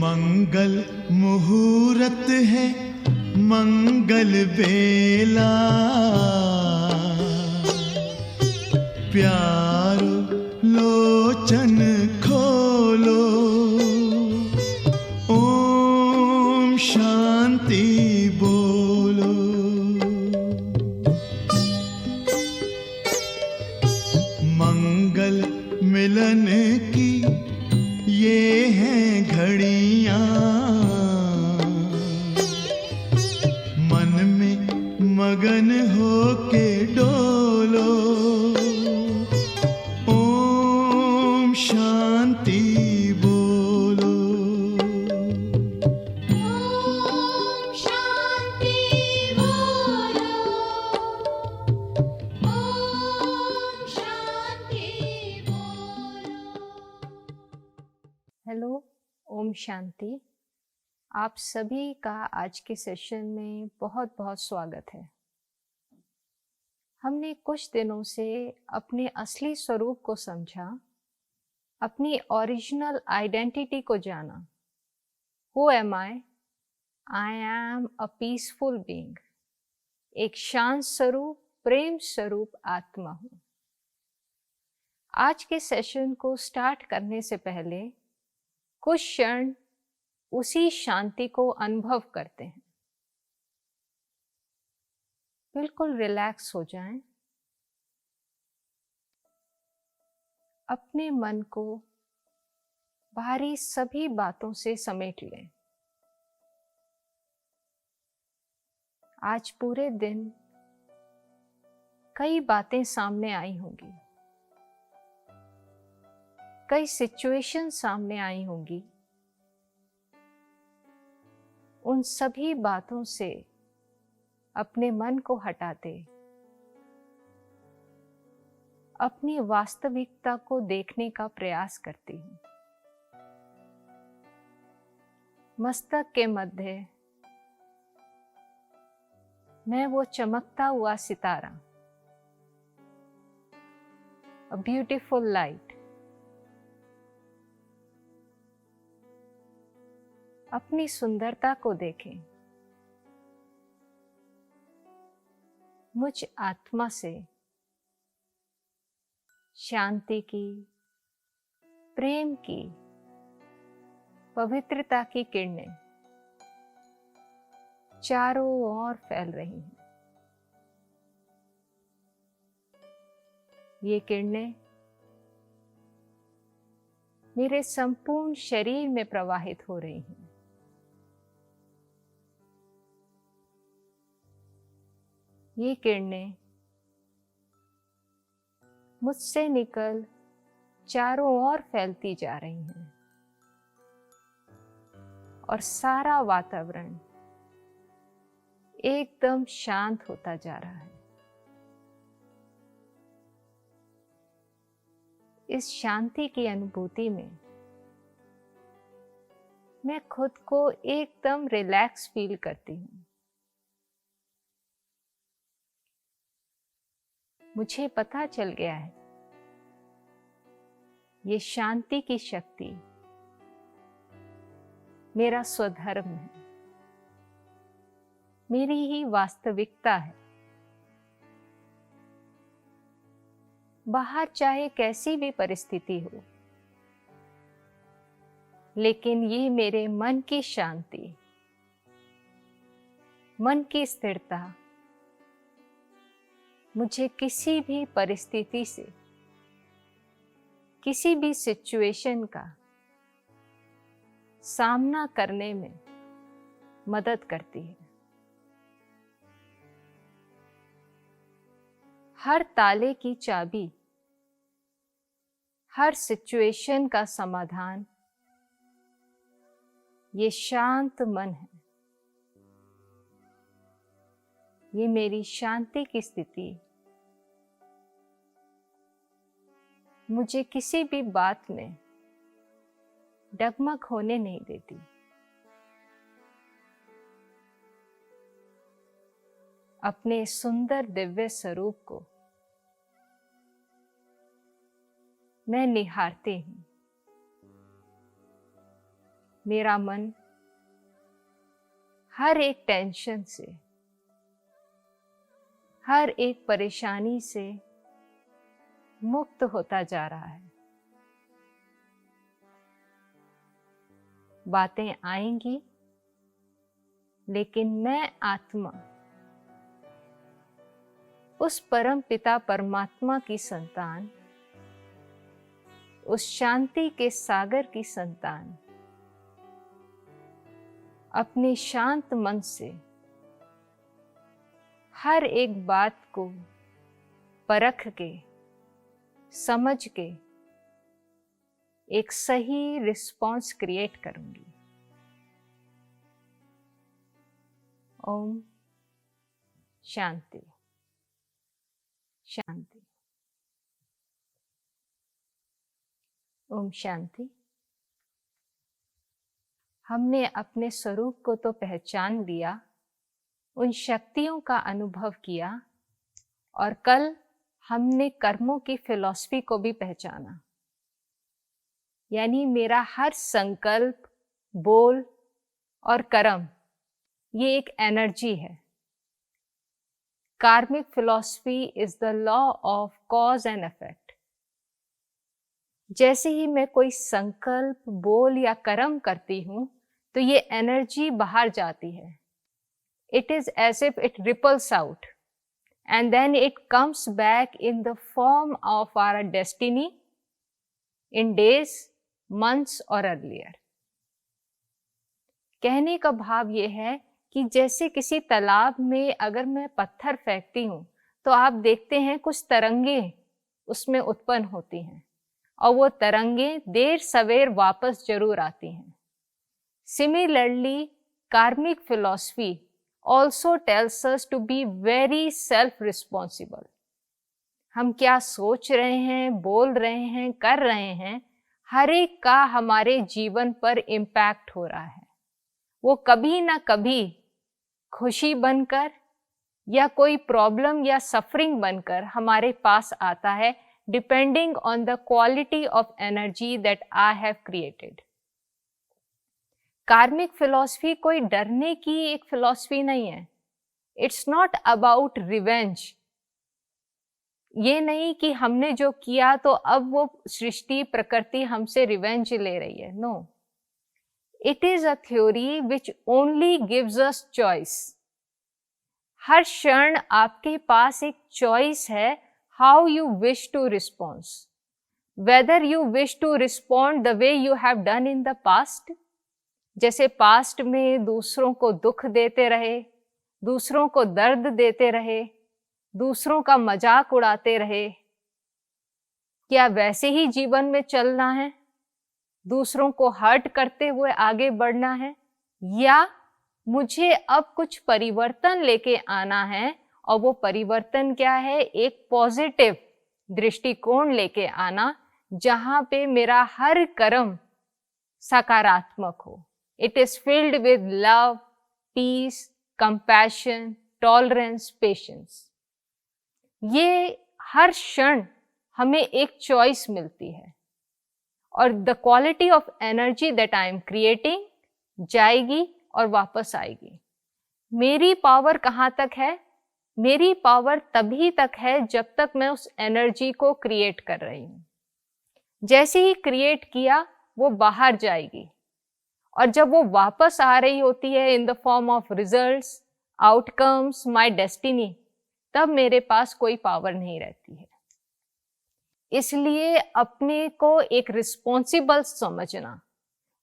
मंगल मुहूर्त है मंगल बेला, प्यारो लोचन खोलो, ओम शांति बोलो। मंगल मिलन की ये हैं घड़ियां, मन में मगन होके डोलो, ओम शांति बोलो। ओम शांति बोलो, ओम शांति बोलो। हेलो, ओम शांति। आप सभी का आज के सेशन में बहुत बहुत स्वागत है। हमने कुछ दिनों से अपने असली स्वरूप को समझा, अपनी ओरिजिनल आइडेंटिटी को जाना। Who am I? I am a peaceful being। एक शांत स्वरूप, प्रेम स्वरूप आत्मा हूँ। आज के सेशन को स्टार्ट करने से पहले कुछ क्षण उसी शांति को अनुभव करते हैं। बिल्कुल रिलैक्स हो जाएं। अपने मन को बाहरी सभी बातों से समेट लें। आज पूरे दिन कई बातें सामने आई होंगी, कई सिचुएशन सामने आई होंगी। उन सभी बातों से अपने मन को हटाते अपनी वास्तविकता को देखने का प्रयास करती हूँ। मस्तक के मध्य मैं वो चमकता हुआ सितारा, अ ब्यूटीफुल लाइट, अपनी सुंदरता को देखें। मुझ आत्मा से शांति की, प्रेम की, पवित्रता की किरणें चारों ओर फैल रही हैं। ये किरणें मेरे संपूर्ण शरीर में प्रवाहित हो रही हैं। ये किरणें मुझसे निकल चारों ओर फैलती जा रही हैं और सारा वातावरण एकदम शांत होता जा रहा है। इस शांति की अनुभूति में मैं खुद को एकदम रिलैक्स फील करती हूँ। मुझे पता चल गया है, ये शांति की शक्ति मेरा स्वधर्म है, मेरी ही वास्तविकता है। बाहर चाहे कैसी भी परिस्थिति हो, लेकिन ये मेरे मन की शांति, मन की स्थिरता मुझे किसी भी परिस्थिति से, किसी भी सिचुएशन का सामना करने में मदद करती है। हर ताले की चाबी, हर सिचुएशन का समाधान ये शांत मन है। ये मेरी शांति की स्थिति मुझे किसी भी बात में डगमग होने नहीं देती। अपने सुंदर दिव्य स्वरूप को मैं निहारती हूँ। मेरा मन हर एक टेंशन से, हर एक परेशानी से मुक्त होता जा रहा है। बातें आएंगी, लेकिन मैं आत्मा उस परम पिता परमात्मा की संतान, उस शांति के सागर की संतान, अपने शांत मन से हर एक बात को परख के, समझ के एक सही रिस्पॉन्स क्रिएट करूंगी। ओम शांति शांति। ओम शांति। हमने अपने स्वरूप को तो पहचान लिया, उन शक्तियों का अनुभव किया, और कल हमने कर्मों की फिलॉसफी को भी पहचाना। यानी मेरा हर संकल्प, बोल और कर्म ये एक एनर्जी है। कार्मिक philosophy is the law of cause and effect. जैसे ही मैं कोई संकल्प, बोल या कर्म करती हूं तो ये एनर्जी बाहर जाती है। It is as if it ripples out and then it comes back in the form of our destiny in days, months or earlier. कहने का भाव ये है कि जैसे किसी तालाब में अगर मैं पत्थर फेंकती हूँ तो आप देखते हैं कुछ तरंगें उसमें उत्पन्न होती हैं, और वो तरंगें देर सवेर वापस जरूर आती हैं। Similarly, karmic philosophy also tells us to be very self-responsible. हम क्या सोच रहे हैं, बोल रहे हैं, कर रहे हैं, हर एक का हमारे जीवन पर इम्पैक्ट हो रहा है। वो कभी ना कभी खुशी बनकर या कोई प्रॉब्लम या सफरिंग बनकर हमारे पास आता है, depending on the quality of energy that I have created. कार्मिक फिलॉसफी कोई डरने की एक फिलॉसफी नहीं है। It's not about revenge. ये नहीं कि हमने जो किया तो अब वो सृष्टि, प्रकृति हमसे रिवेंज ले रही है। No, it is a theory which only gives us choice. हर क्षण आपके पास एक चॉइस है, how you wish to response. Whether you wish to respond the way you have done in the past, जैसे पास्ट में दूसरों को दुख देते रहे, दूसरों को दर्द देते रहे, दूसरों का मजाक उड़ाते रहे, क्या वैसे ही जीवन में चलना है? दूसरों को हर्ट करते हुए आगे बढ़ना है, या मुझे अब कुछ परिवर्तन लेके आना है? और वो परिवर्तन क्या है? एक पॉजिटिव दृष्टिकोण लेके आना, जहां पे मेरा हर कर्म सकारात्मक हो। It is filled with love, peace, compassion, tolerance, patience. ये हर क्षण हमें एक चॉइस मिलती है, और the quality of energy that I am creating जाएगी और वापस आएगी। मेरी पावर कहाँ तक है? मेरी पावर तभी तक है जब तक मैं उस एनर्जी को क्रिएट कर रही हूँ। जैसे ही क्रिएट किया वो बाहर जाएगी, और जब वो वापस आ रही होती है in the form of results, outcomes, my destiny, तब मेरे पास कोई पावर नहीं रहती है। इसलिए अपने को एक रिस्पॉन्सिबल समझना।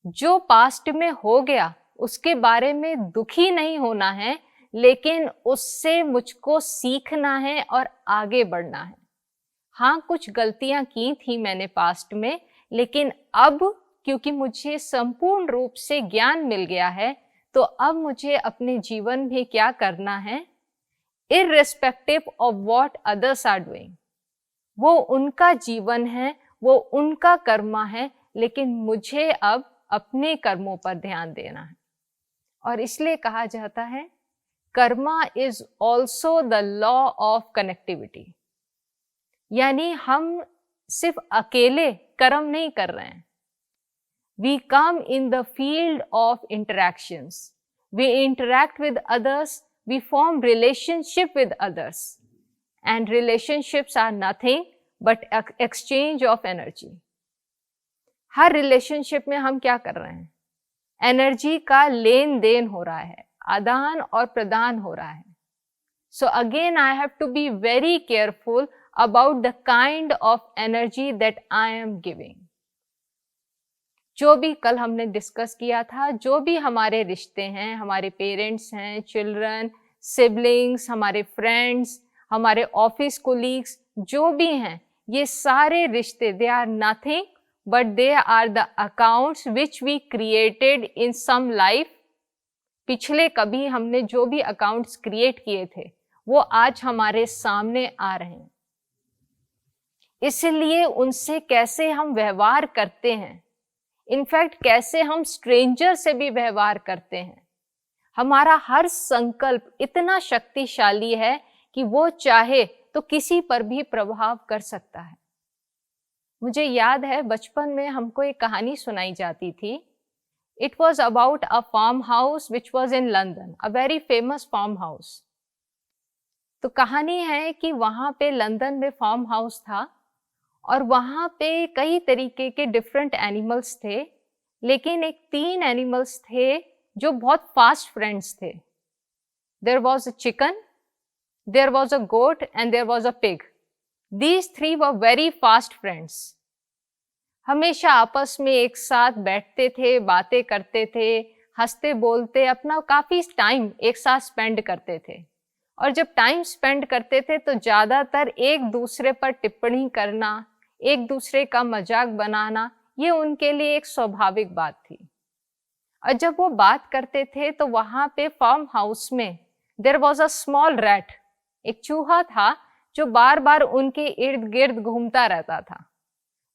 जो पास्ट में हो गया उसके बारे में दुखी नहीं होना है, लेकिन उससे मुझको सीखना है और आगे बढ़ना है। हाँ, कुछ गलतियां की थी मैंने पास्ट में, लेकिन अब क्योंकि मुझे संपूर्ण रूप से ज्ञान मिल गया है, तो अब मुझे अपने जीवन में क्या करना है, irrespective of what others are doing. वो उनका जीवन है, वो उनका कर्मा है, लेकिन मुझे अब अपने कर्मों पर ध्यान देना है। और इसलिए कहा जाता है Karma is also the law of connectivity. यानी हम सिर्फ अकेले कर्म नहीं कर रहे हैं, We come in the field of interactions. We interact with others, we form relationship with others, and relationships are nothing but exchange of energy. Her relationship में हम क्या कर रहे हैं? एनर्जी का लेन देन हो रहा है, आदान और प्रदान हो रहा है. So again I have to be very careful about the kind of energy that I am giving. जो भी कल हमने डिस्कस किया था, जो भी हमारे रिश्ते हैं, हमारे पेरेंट्स हैं, चिल्ड्रन, सिबलिंग्स, हमारे फ्रेंड्स, हमारे ऑफिस कोलीग्स, जो भी हैं, ये सारे रिश्ते they are nothing but they are the accounts which we created in some life. पिछले कभी हमने जो भी अकाउंट्स क्रिएट किए थे वो आज हमारे सामने आ रहे हैं. इसलिए उनसे कैसे हम व्यवहार करते हैं, इनफैक्ट कैसे हम स्ट्रेंजर से भी व्यवहार करते हैं, हमारा हर संकल्प इतना शक्तिशाली है कि वो चाहे तो किसी पर भी प्रभाव कर सकता है. मुझे याद है बचपन में हमको एक कहानी सुनाई जाती थी. It was about a farm house which was in London, a very famous farm house. तो कहानी है कि वहाँ पे लंदन में फार्म हाउस था और वहाँ पे कई तरीके के डिफरेंट एनिमल्स थे, लेकिन एक 3 एनिमल्स थे जो बहुत फास्ट फ्रेंड्स थे. There was a chicken, there was a goat and there was a pig. These 3 were very fast friends. हमेशा आपस में एक साथ बैठते थे, बातें करते थे, हंसते बोलते अपना काफ़ी टाइम एक साथ स्पेंड करते थे. और जब टाइम स्पेंड करते थे तो ज़्यादातर एक दूसरे पर टिप्पणी करना, एक दूसरे का मजाक बनाना, ये उनके लिए एक स्वाभाविक बात थी. और जब वो बात करते थे तो वहाँ पे फार्म हाउस में there was a small rat, एक चूहा था जो बार बार उनके इर्द गिर्द घूमता रहता था.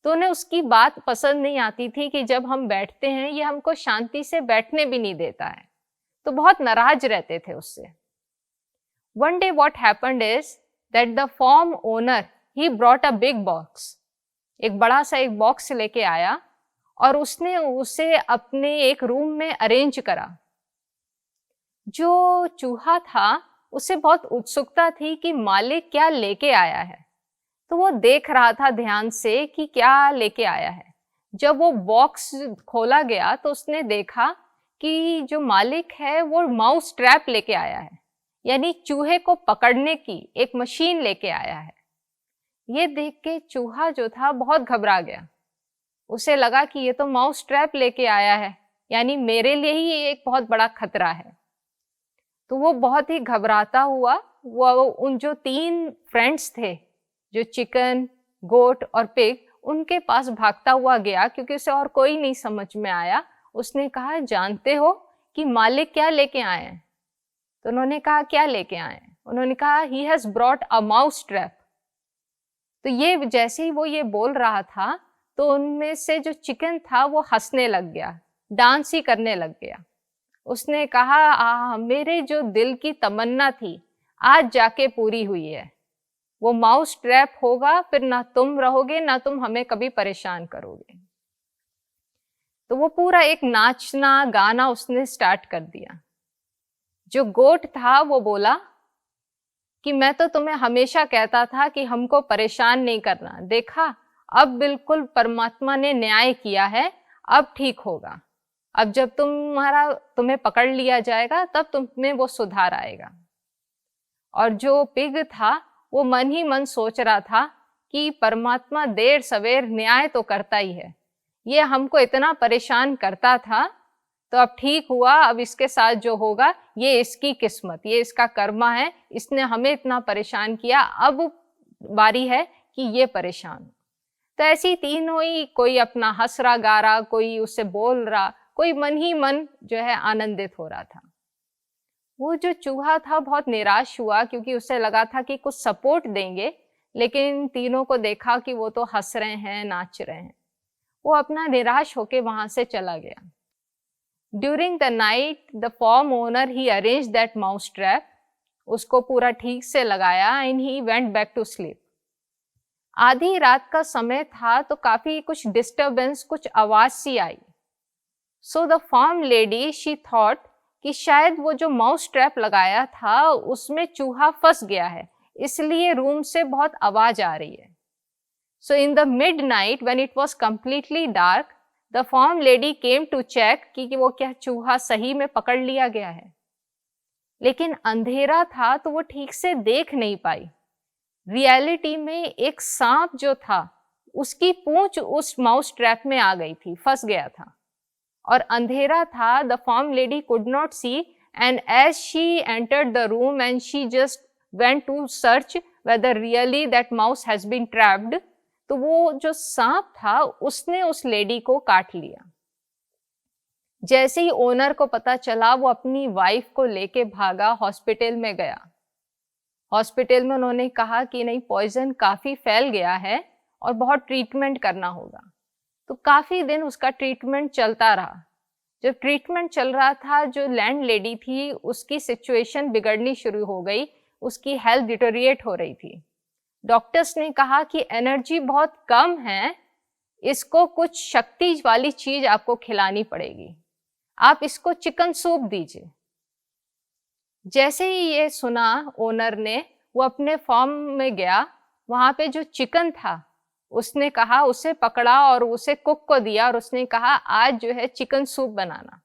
तो उन्हें उसकी बात पसंद नहीं आती थी कि जब हम बैठते हैं ये हमको शांति से बैठने भी नहीं देता है, तो बहुत नाराज रहते थे उससे. One day what happened is that the farm owner he brought a big box. एक बड़ा सा एक बॉक्स लेके आया और उसने उसे अपने एक रूम में अरेंज करा. जो चूहा था उसे बहुत उत्सुकता थी कि मालिक क्या लेके आया है, तो वो देख रहा था ध्यान से कि क्या लेके आया है. जब वो बॉक्स खोला गया तो उसने देखा कि जो मालिक है वो माउस ट्रैप लेके आया है, यानी चूहे को पकड़ने की एक मशीन लेके आया है. ये देख के चूहा जो था बहुत घबरा गया. उसे लगा कि ये तो माउस ट्रैप लेके आया है, यानी मेरे लिए ही ये एक बहुत बड़ा खतरा है. तो वो बहुत ही घबराता हुआ वो उन जो 3 फ्रेंड्स थे, जो चिकन, गोट और पिग, उनके पास भागता हुआ गया क्योंकि उसे और कोई नहीं समझ में आया. उसने कहा, जानते हो कि मालिक क्या लेके आए हैं? तो उन्होंने कहा, क्या लेके आए हैं? उन्होंने कहा, he has brought a mouse trap. तो ये जैसे ही वो ये बोल रहा था तो उनमें से जो चिकन था वो हंसने लग गया, डांस ही करने लग गया. उसने कहा, मेरे जो दिल की तमन्ना थी आज जाके पूरी हुई है. वो माउस ट्रैप होगा, फिर ना तुम रहोगे ना तुम हमें कभी परेशान करोगे. तो वो पूरा एक नाचना गाना उसने स्टार्ट कर दिया. जो गोट था वो बोला कि मैं तो तुम्हें हमेशा कहता था कि हमको परेशान नहीं करना, देखा अब बिल्कुल परमात्मा ने न्याय किया है, अब ठीक होगा. अब जब तुम्हें पकड़ लिया जाएगा तब तुम्हें वो सुधार आएगा. और जो पिग था वो मन ही मन सोच रहा था कि परमात्मा देर सवेर न्याय तो करता ही है, ये हमको इतना परेशान करता था तो अब ठीक हुआ, अब इसके साथ जो होगा ये इसकी किस्मत, ये इसका कर्मा है, इसने हमें इतना परेशान किया, अब बारी है कि ये परेशान. तो ऐसी तीनों ही, कोई अपना हंस रहा गा रहा, कोई उससे बोल रहा, कोई मन ही मन जो है आनंदित हो रहा था. वो जो चूहा था बहुत निराश हुआ क्योंकि उसे लगा था कि कुछ सपोर्ट देंगे, लेकिन तीनों को देखा कि वो तो हंस रहे हैं, नाच रहे हैं. वो अपना निराश होके वहां से चला गया. During the night, the farm owner he arranged that mouse trap. उसको पूरा ठीक से लगाया and he went back to sleep. आधी रात का समय था तो काफी कुछ डिस्टरबेंस, कुछ आवाज सी आई. So the farm lady she thought कि शायद वो जो माउस ट्रैप लगाया था उसमें चूहा फंस गया है, इसलिए रूम से बहुत आवाज आ रही है. So in the midnight when it was completely dark, the farm lady came to check कि वो क्या चूहा सही में पकड़ लिया गया है. लेकिन अंधेरा था तो वो ठीक से देख नहीं पाई. रियलिटी में एक सांप जो था उसकी पूंछ उस माउस ट्रैप में आ गई थी, फंस गया था. और अंधेरा था. The farm lady could not see and as she entered the room and she just went to search whether really that mouse has been trapped, तो वो जो सांप था उसने उस लेडी को काट लिया. जैसे ही ओनर को पता चला वो अपनी वाइफ को लेके भागा, हॉस्पिटल में गया. हॉस्पिटल में उन्होंने कहा कि नहीं, पॉइजन काफी फैल गया है और बहुत ट्रीटमेंट करना होगा. तो काफी दिन उसका ट्रीटमेंट चलता रहा. जब ट्रीटमेंट चल रहा था, जो लैंड लेडी थी उसकी सिचुएशन बिगड़नी शुरू हो गई, उसकी हेल्थ डिटोरिएट हो रही थी. डॉक्टर्स ने कहा कि एनर्जी बहुत कम है, इसको कुछ शक्ति वाली चीज आपको खिलानी पड़ेगी, आप इसको चिकन सूप दीजिए. जैसे ही ये सुना ओनर ने, वो अपने फार्म में गया. वहां पे जो चिकन था उसने कहा, उसे पकड़ा और उसे कुक को दिया और उसने कहा आज जो है चिकन सूप बनाना.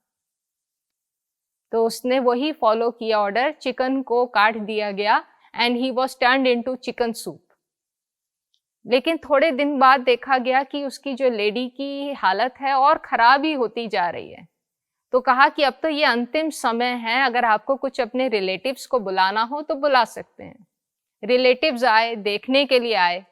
तो उसने वही फॉलो किया ऑर्डर. चिकन को काट दिया गया and he was turned into chicken soup. लेकिन थोड़े दिन बाद देखा गया कि उसकी जो लेडी की हालत है और खराब ही होती जा रही है. तो कहा कि अब तो ये अंतिम समय है, अगर आपको कुछ अपने रिलेटिव्स को बुलाना हो तो बुला सकते हैं. रिलेटिव्स आए, देखने के लिए आए.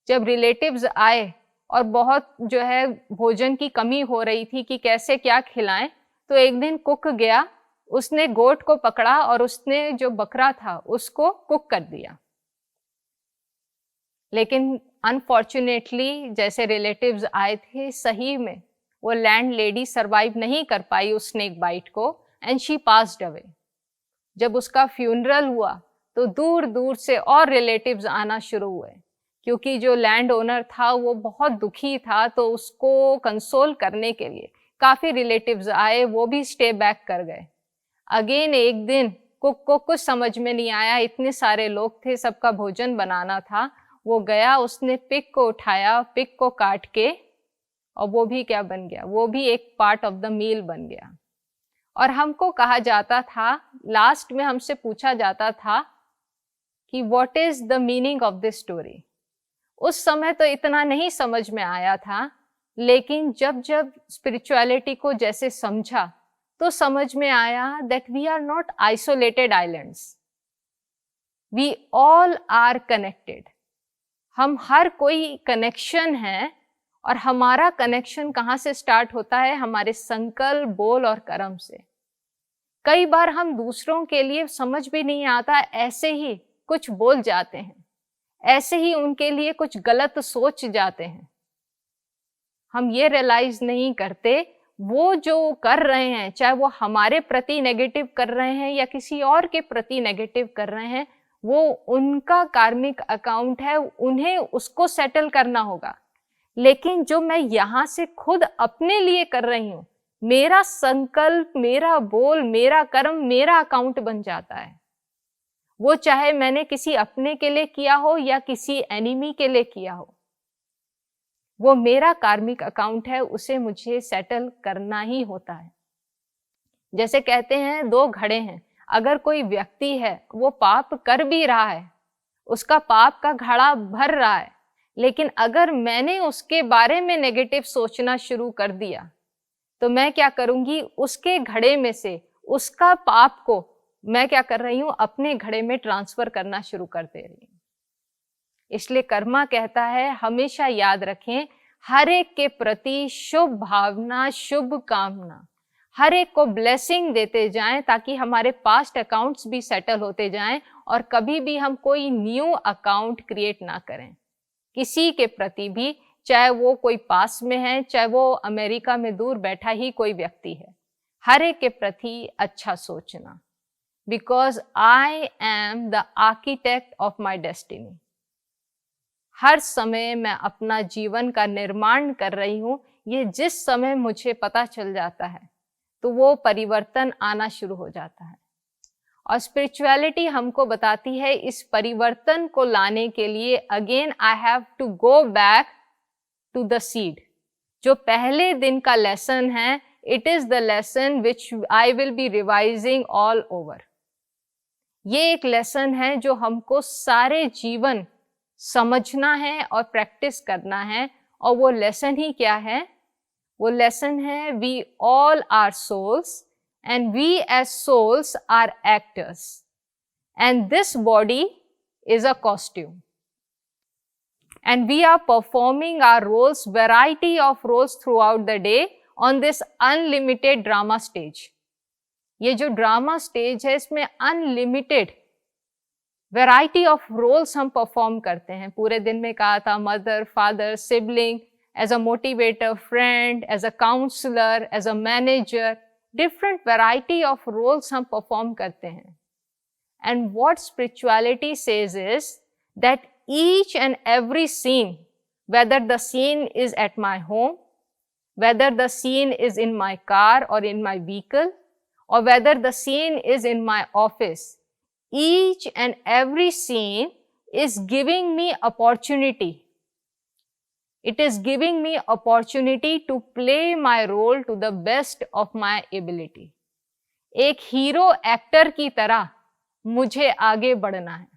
जब रिलेटिव्स आए और बहुत जो है भोजन की कमी हो रही थी कि कैसे क्या खिलाएं, तो एक दिन कुक गया, उसने गोट को पकड़ा और उसने जो बकरा था उसको कुक कर दिया. लेकिन अनफॉर्चुनेटली जैसे रिलेटिव्स आए थे, सही में वो लैंड लेडी सरवाइव नहीं कर पाई उस स्नेक बाइट को एंड शी पास्ड अवे. जब उसका फ्यूनरल हुआ तो दूर दूर से और रिलेटिव्स आना शुरू हुए, क्योंकि जो लैंड ओनर था वो बहुत दुखी था. तो उसको कंसोल करने के लिए काफी रिलेटिव्स आए, वो भी स्टे बैक कर गए. अगेन एक दिन कुक को कुछ समझ में नहीं आया, इतने सारे लोग थे, सबका भोजन बनाना था. वो गया, उसने पिग को उठाया, पिग को काट के, और वो भी क्या बन गया, वो भी एक पार्ट ऑफ द मील बन गया. और हमको कहा जाता था, लास्ट में हमसे पूछा जाता था कि what is the meaning of this story. उस समय तो इतना नहीं समझ में आया था, लेकिन जब जब स्पिरिचुअलिटी को जैसे समझा तो समझ में आया that we are not isolated islands, we all are connected. हम हर कोई कनेक्शन है. और हमारा कनेक्शन कहाँ से स्टार्ट होता है? हमारे संकल्प, बोल और कर्म से. कई बार हम दूसरों के लिए समझ भी नहीं आता, ऐसे ही कुछ बोल जाते हैं, ऐसे ही उनके लिए कुछ गलत सोच जाते हैं. हम ये रियलाइज नहीं करते वो जो कर रहे हैं, चाहे वो हमारे प्रति नेगेटिव कर रहे हैं या किसी और के प्रति नेगेटिव कर रहे हैं, वो उनका कार्मिक अकाउंट है, उन्हें उसको सेटल करना होगा. लेकिन जो मैं यहाँ से खुद अपने लिए कर रही हूँ, मेरा संकल्प, मेरा बोल, मेरा कर्म, मेरा अकाउंट बन जाता है. वो चाहे मैंने किसी अपने के लिए किया हो या किसी एनिमी के लिए किया हो, वो मेरा कार्मिक अकाउंट है, उसे मुझे सेटल करना ही होता है. जैसे कहते हैं दो घड़े हैं, अगर कोई व्यक्ति है वो पाप कर भी रहा है, उसका पाप का घड़ा भर रहा है, लेकिन अगर मैंने उसके बारे में नेगेटिव सोचना शुरू कर दिया तो मैं क्या करूंगी, उसके घड़े में से उसका पाप को मैं क्या कर रही हूं, अपने घड़े में ट्रांसफर करना शुरू कर दे रही हूं. इसलिए कर्मा कहता है हमेशा याद रखें, हर एक के प्रति शुभ भावना, शुभ कामना, हर एक को ब्लेसिंग देते जाएं ताकि हमारे पास्ट अकाउंट्स भी सेटल होते जाएं और कभी भी हम कोई न्यू अकाउंट क्रिएट ना करें किसी के प्रति भी, चाहे वो कोई पास में है, चाहे वो अमेरिका में दूर बैठा ही कोई व्यक्ति है. हर एक के प्रति अच्छा सोचना, because I am the architect of my destiny. हर समय मैं अपना जीवन का निर्माण कर रही हूँ, ये जिस समय मुझे पता चल जाता है तो वो परिवर्तन आना शुरू हो जाता है। और स्पिरिचुअलिटी हमको बताती है इस परिवर्तन को लाने के लिए again I have to go back to the seed. जो पहले दिन का लेसन है, it is the lesson which I will be revising all over. ये एक लेसन है जो हमको सारे जीवन समझना है और प्रैक्टिस करना है। और वो लेसन ही क्या है? वो लेसन है we all are souls and we as souls are actors and this body is a costume and we are performing our roles, variety of roles throughout the day on this unlimited drama stage। ये जो drama stage है इसमें unlimited variety of roles हम perform करते हैं। पूरे दिन में कहा था mother, father, sibling, as a motivator, friend, as a counsellor, as a manager, different variety of roles हम परफॉर्म करते हैं। And what spirituality says is that each and every scene, whether the scene is at my home, whether the scene is in my car और in my vehicle, or whether the scene is in my office, each and every scene is giving me opportunity. It is giving me opportunity to play my role to the best of my ability. एक hero actor की तरह मुझे आगे बढ़ना है।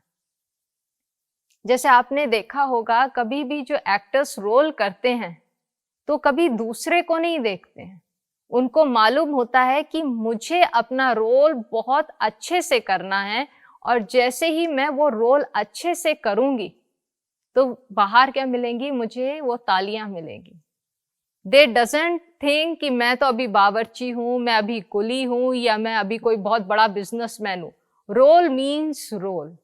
जैसे आपने देखा होगा कभी भी जो एक्टर्स रोल करते हैं तो कभी दूसरे को नहीं देखते हैं। उनको मालूम होता है कि मुझे अपना रोल बहुत अच्छे से करना है और जैसे ही मैं वो रोल अच्छे से करूंगी तो बाहर क्या मिलेंगी? मुझे वो तालियां मिलेंगी। दे डजंट थिंक कि मैं तो अभी बावर्ची हूं, मैं अभी कुली हूं या मैं अभी कोई बहुत बड़ा बिजनेसमैन हूं। Role means role.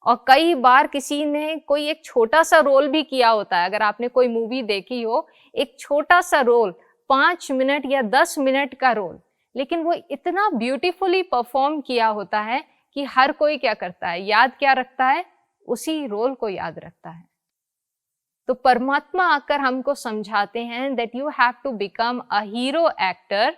और कई बार किसी ने कोई एक छोटा सा रोल भी किया होता है। अगर आपने कोई मूवी देखी हो, एक छोटा सा रोल, 5 मिनट या 10 मिनट का रोल, लेकिन वो इतना ब्यूटीफुली परफॉर्म किया होता है कि हर कोई क्या करता है? याद क्या रखता है? उसी रोल को याद रखता है। तो परमात्मा आकर हमको समझाते हैं that you have to become a hero actor,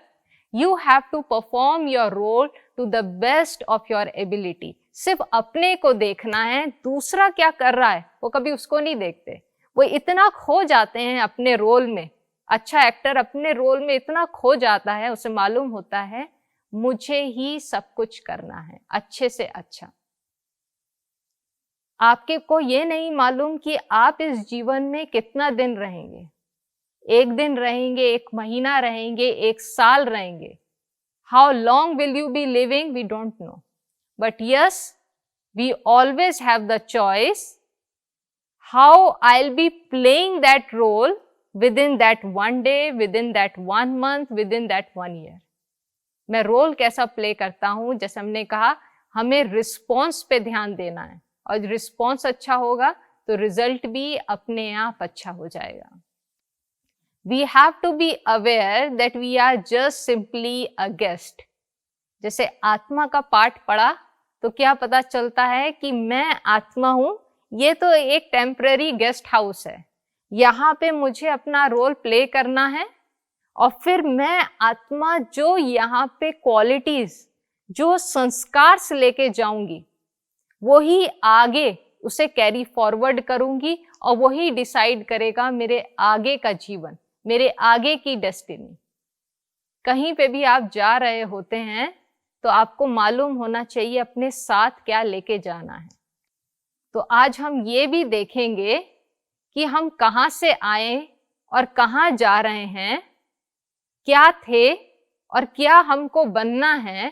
you have to perform your role to the best of your ability. सिर्फ अपने को देखना है, दूसरा क्या कर रहा है वो कभी उसको नहीं देखते। वो इतना खो जाते हैं अपने रोल में। अच्छा एक्टर अपने रोल में इतना खो जाता है, उसे मालूम होता है मुझे ही सब कुछ करना है अच्छे से अच्छा। आपके को ये नहीं मालूम कि आप इस जीवन में कितना दिन रहेंगे। 1 दिन रहेंगे, 1 महीना रहेंगे, 1 साल रहेंगे। How long will you be living we don't know, but yes we always have the choice how I will be playing that role within that 1 day, within that 1 month, within that 1 year। मैं role कैसा play करता हूं? जैसे हमने कहा हमें response पे ध्यान देना है और रिस्पॉन्स अच्छा होगा तो रिजल्ट भी अपने आप अच्छा हो जाएगा। We have to be aware that we are just simply a guest. जैसे आत्मा का पाठ पढ़ा तो क्या पता चलता है कि मैं आत्मा हूं, ये तो एक टेम्पररी गेस्ट हाउस है, यहाँ पे मुझे अपना रोल प्ले करना है और फिर मैं आत्मा जो यहाँ पे क्वालिटीज, जो संस्कार से लेके जाऊंगी वही आगे उसे कैरी फॉरवर्ड करूंगी और वही डिसाइड करेगा मेरे आगे का जीवन, मेरे आगे की डेस्टिनी। कहीं पे भी आप जा रहे होते हैं तो आपको मालूम होना चाहिए अपने साथ क्या लेके जाना है। तो आज हम ये भी देखेंगे कि हम कहाँ से आए और कहाँ जा रहे हैं, क्या थे और क्या हमको बनना है।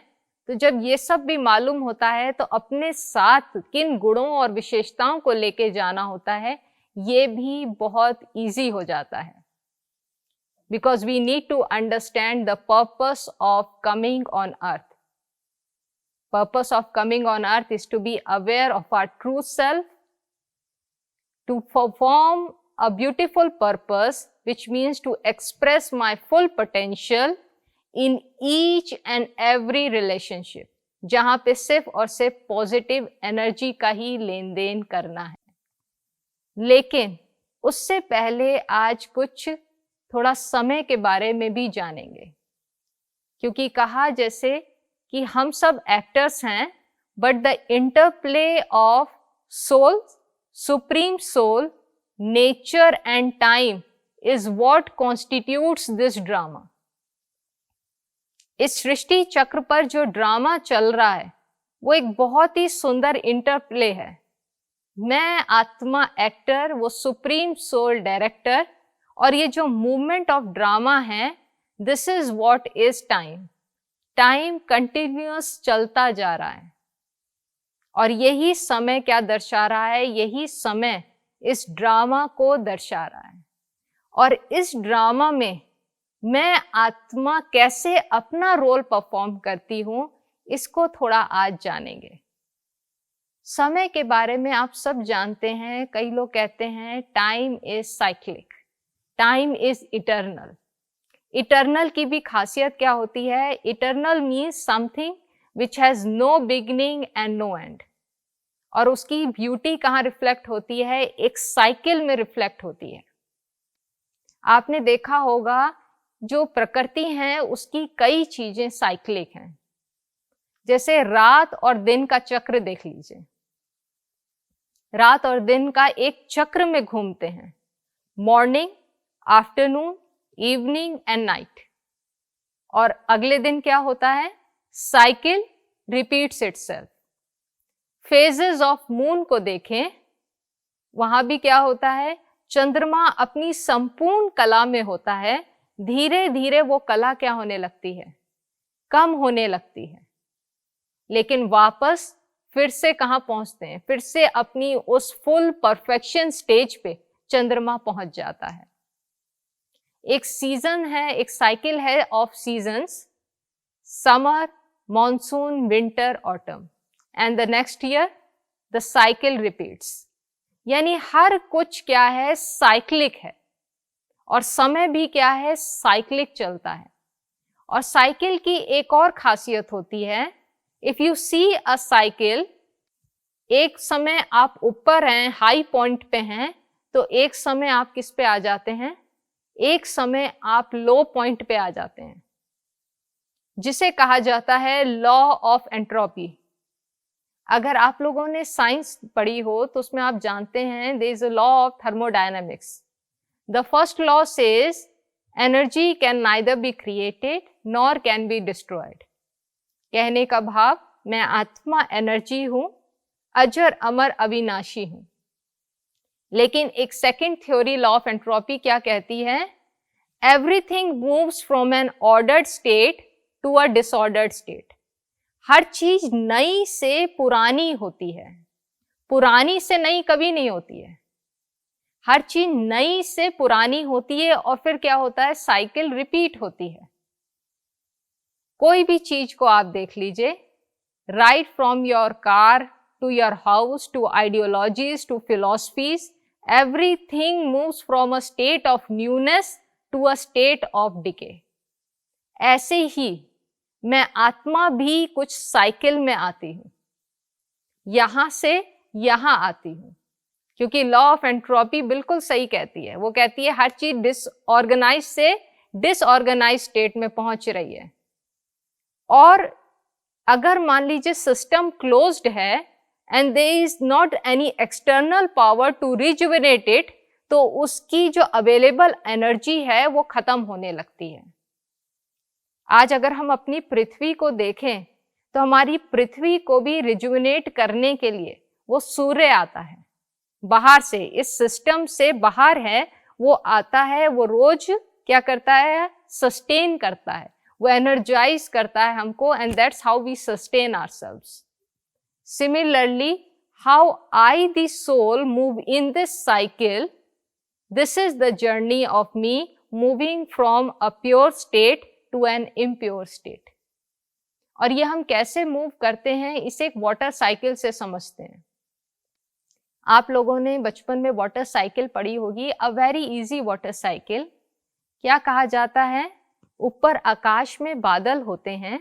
तो जब ये सब भी मालूम होता है तो अपने साथ किन गुणों और विशेषताओं को लेके जाना होता है ये भी बहुत इजी हो जाता है। Because we need to understand the purpose of coming on earth. Purpose of coming on earth is to be aware of our true self, to perform a beautiful purpose, which means to express my full potential in each and every relationship, जहां पे सिर्फ और सिर्फ positive energy का ही लेन then करना है। लेकिन उससे पहले आज कुछ थोड़ा समय के बारे में भी जानेंगे, क्योंकि कहा जैसे कि हम सब एक्टर्स हैं, but the interplay of soul, supreme soul, nature and time is what constitutes this drama. इस सृष्टि चक्र पर जो ड्रामा चल रहा है वो एक बहुत ही सुंदर इंटरप्ले है। मैं आत्मा एक्टर, वो सुप्रीम सोल डायरेक्टर, और ये जो मूवमेंट ऑफ ड्रामा है, this is what is time. Time continuous चलता जा रहा है और यही समय क्या दर्शा रहा है, यही समय इस ड्रामा को दर्शा रहा है। और इस ड्रामा में मैं आत्मा कैसे अपना रोल परफॉर्म करती हूं, इसको थोड़ा आज जानेंगे। समय के बारे में आप सब जानते हैं, कई लोग कहते हैं time is cyclic, time is eternal. Eternal की भी खासियत क्या होती है? Eternal means something which has no beginning and no end. और उसकी ब्यूटी कहाँ रिफ्लेक्ट होती है? एक साइकिल में रिफ्लेक्ट होती है। आपने देखा होगा जो प्रकृति है उसकी कई चीजें साइक्लिक हैं। जैसे रात और दिन का चक्र देख लीजिए, रात और दिन का एक चक्र में घूमते हैं, morning, afternoon, evening and night. और अगले दिन क्या होता है? Cycle repeats itself. Phases of moon को देखें, वहां भी क्या होता है? चंद्रमा अपनी संपूर्ण कला में होता है, धीरे धीरे वो कला क्या होने लगती है? कम होने लगती है, लेकिन वापस फिर से कहाँ पहुंचते हैं? फिर से अपनी उस फुल परफेक्शन स्टेज पे चंद्रमा पहुंच जाता है। एक सीजन है, एक साइकिल है of seasons, summer, monsoon, winter, autumn, and the next year the cycle repeats. यानी हर कुछ क्या है? साइक्लिक है। और समय भी क्या है? साइक्लिक चलता है। और साइकिल की एक और खासियत होती है, if you see a cycle, एक समय आप ऊपर हैं, हाई पॉइंट पे हैं, तो एक समय आप किस पे आ जाते हैं? एक समय आप लो पॉइंट पे आ जाते हैं, जिसे कहा जाता है लॉ ऑफ एंट्रोपी। अगर आप लोगों ने साइंस पढ़ी हो तो उसमें आप जानते हैं there is a law of thermodynamics. The first law says energy can neither be created nor can be destroyed. कहने का भाव, मैं आत्मा एनर्जी हूं, अजर अमर अविनाशी हूं। लेकिन एक second theory law of entropy क्या कहती है? Everything moves from an ordered state to a disordered state. हर चीज नई से पुरानी होती है, पुरानी से नई कभी नहीं होती है। हर चीज नई से पुरानी होती है और फिर क्या होता है? साइकिल रिपीट होती है। कोई भी चीज को आप देख लीजिए, right from your car to your house to ideologies to philosophies, everything moves from a state of newness to a state of decay. ऐसे ही मैं आत्मा भी कुछ साइकिल में आती हूं, यहां से यहां आती हूं, क्योंकि लॉ ऑफ एंट्रोपी बिल्कुल सही कहती है। वो कहती है हर चीज डिसऑर्गेनाइज से डिसऑर्गेनाइज स्टेट में पहुंच रही है। और अगर मान लीजिए सिस्टम क्लोज्ड है and there is not any external power to rejuvenate it, तो उसकी जो अवेलेबल एनर्जी है वो खत्म होने लगती है। आज अगर हम अपनी पृथ्वी को देखें तो हमारी पृथ्वी को भी रिजुविनेट करने के लिए वो सूर्य आता है बाहर से, इस सिस्टम से बाहर है, वो आता है, वो रोज क्या करता है? सस्टेन करता है, वो एनर्जाइज करता है हमको, and that's how we sustain ourselves. Similarly how I the soul move in this cycle, this is the journey of me moving from a pure state to an impure state. और ये हम कैसे move करते हैं, इसे एक water cycle से समझते हैं। आप लोगों ने बचपन में वाटर साइकिल पढ़ी होगी, a very easy water cycle. क्या कहा जाता है? ऊपर आकाश में बादल होते हैं,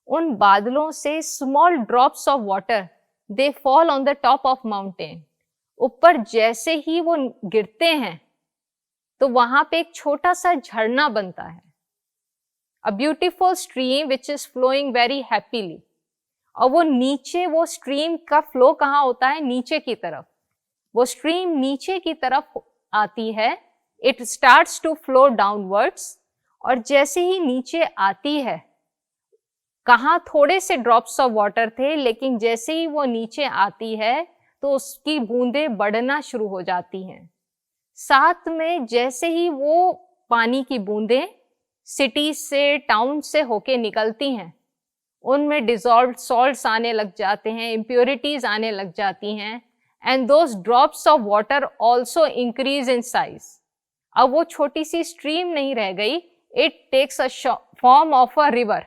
उन बादलों से small drops of water they fall on the top of mountain. ऊपर जैसे ही वो गिरते हैं तो वहां पे एक छोटा सा झरना बनता है, a beautiful stream which is flowing very happily. और वो नीचे, वो स्ट्रीम का फ्लो कहाँ होता है? नीचे की तरफ। वो स्ट्रीम नीचे की तरफ आती है, it starts to flow downwards. और जैसे ही नीचे आती है, कहाँ थोड़े से ड्रॉप्स ऑफ वाटर थे, लेकिन जैसे ही वो नीचे आती है तो उसकी बूंदें बढ़ना शुरू हो जाती हैं। साथ में जैसे ही वो पानी की बूंदें सिटी से, टाउन से होके निकलती हैं, उनमें डिजॉल्व्ड सॉल्ट्स आने लग जाते हैं, इम्प्योरिटीज आने लग जाती हैं, and those drops of water also increase in size. अब वो छोटी सी स्ट्रीम नहीं रह गई, it takes a form of a river.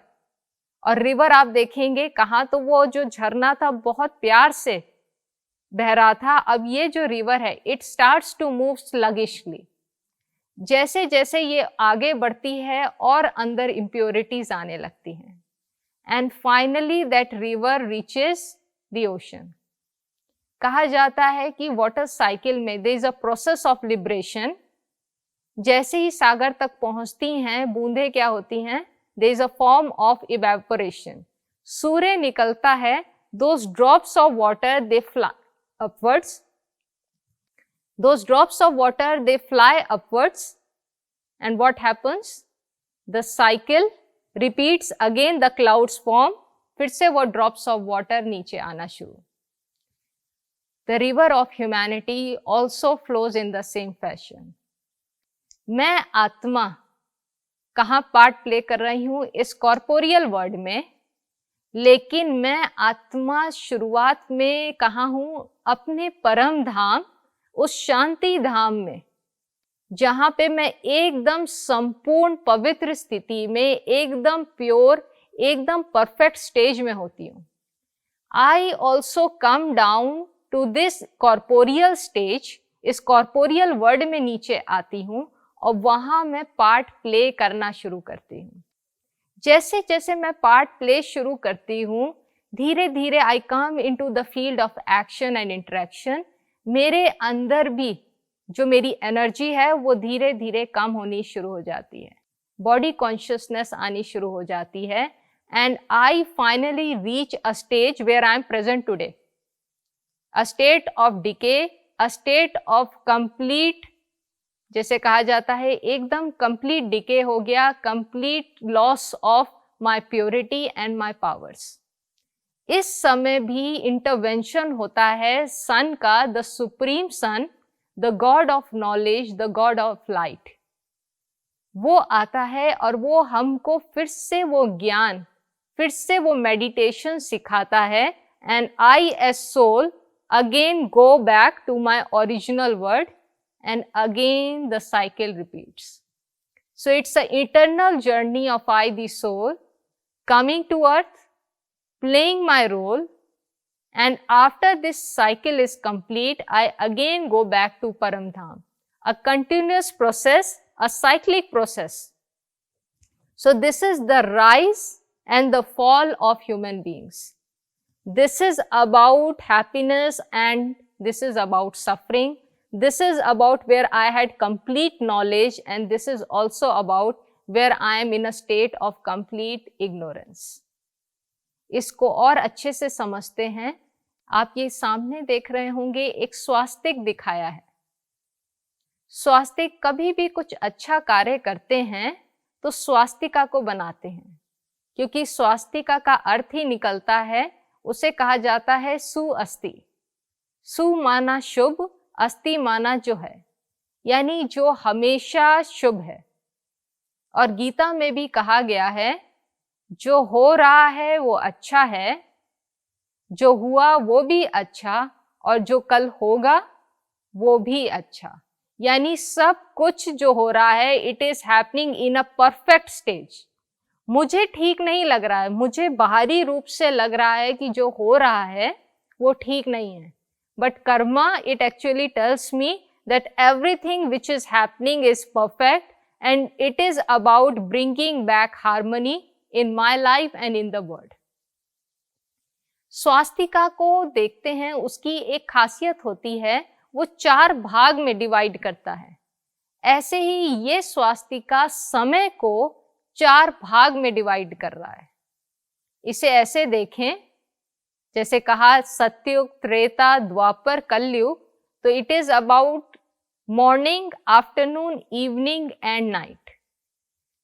और रिवर आप देखेंगे कहाँ, तो वो जो झरना था बहुत प्यार से बह रहा था, अब ये जो रिवर है इट स्टार्ट्स टू मूव स्लगिशली। जैसे जैसे ये आगे बढ़ती है और अंदर इम्प्योरिटीज आने लगती हैं, and finally that river reaches the ocean. कहा जाता है कि वाटर साइकिल में there is a process of liberation. जैसे ही सागर तक पहुंचती हैं बूंदें, क्या होती हैं? There is a form of evaporation. सूर्य निकलता है, those drops of water they fly upwards. Those drops of water, they fly upwards, and what happens? The cycle repeats again, the clouds form, फिर से वो drops of water नीचे आना शुरू। The river of humanity also flows in the same fashion. मैं आत्मा कहाँ part play कर रही हूँ? इस कॉर्पोरियल वर्ल्ड में, लेकिन मैं आत्मा शुरुआत में कहाँ हूँ? अपने परम धाम, उस शांति धाम में, जहाँ पे मैं एकदम संपूर्ण पवित्र स्थिति में, एकदम प्योर, एकदम परफेक्ट स्टेज में होती हूँ। I also come down to this corporeal stage, इस कॉर्पोरियल वर्ल्ड में नीचे आती हूँ और वहाँ मैं पार्ट प्ले करना शुरू करती हूँ। जैसे जैसे मैं पार्ट प्ले शुरू करती हूँ, धीरे धीरे I come into the field of action and interaction. मेरे अंदर भी जो मेरी एनर्जी है वो धीरे धीरे कम होनी शुरू हो जाती है, बॉडी कॉन्शियसनेस आनी शुरू हो जाती है, and I finally reach a stage where I am present today, a state of decay, a state of complete, जैसे कहा जाता है एकदम कंप्लीट डिके हो गया, complete loss of my purity and my powers. इस समय भी इंटरवेंशन होता है सन का, the supreme sun, the God of knowledge, the God of light. वो आता है और वो हमको फिर से वो ज्ञान, फिर से वो मेडिटेशन सिखाता है, and I as soul again go back to my original word, and again the cycle repeats. So it's an eternal journey of I, the soul, coming to earth, playing my role, and after this cycle is complete, I again go back to Paramdham. A continuous process, a cyclic process. So this is the rise and the fall of human beings. This is about happiness and this is about suffering. This is about where I had complete knowledge, and this is also about where I am in a state of complete ignorance. इसको और अच्छे से समझते हैं, आप ये सामने देख रहे होंगे एक स्वास्तिक दिखाया है। स्वास्तिक कभी भी कुछ अच्छा कार्य करते हैं तो स्वास्तिका को बनाते हैं, क्योंकि स्वास्तिका का अर्थ ही निकलता है, उसे कहा जाता है सुअस्ति। सु माना शुभ, अस्ति माना जो है, यानी जो हमेशा शुभ है। और गीता में भी कहा गया है जो हो रहा है वो अच्छा है, जो हुआ वो भी अच्छा, और जो कल होगा वो भी अच्छा। यानी सब कुछ जो हो रहा है it is happening in a perfect stage. मुझे ठीक नहीं लग रहा है, मुझे बाहरी रूप से लग रहा है कि जो हो रहा है वो ठीक नहीं है, but karma, it actually tells me that everything which is happening is perfect, and it is about bringing back harmony in my life and in the world. Swastika को देखते हैं, उसकी एक खासियत होती है, वो 4 भाग में डिवाइड करता है। ऐसे ही ये स्वास्तिका समय को 4 भाग में डिवाइड कर रहा है। इसे ऐसे देखें, जैसे कहा सतयुग, त्रेता, द्वापर, कलयुग, तो it is about morning, afternoon, evening and night.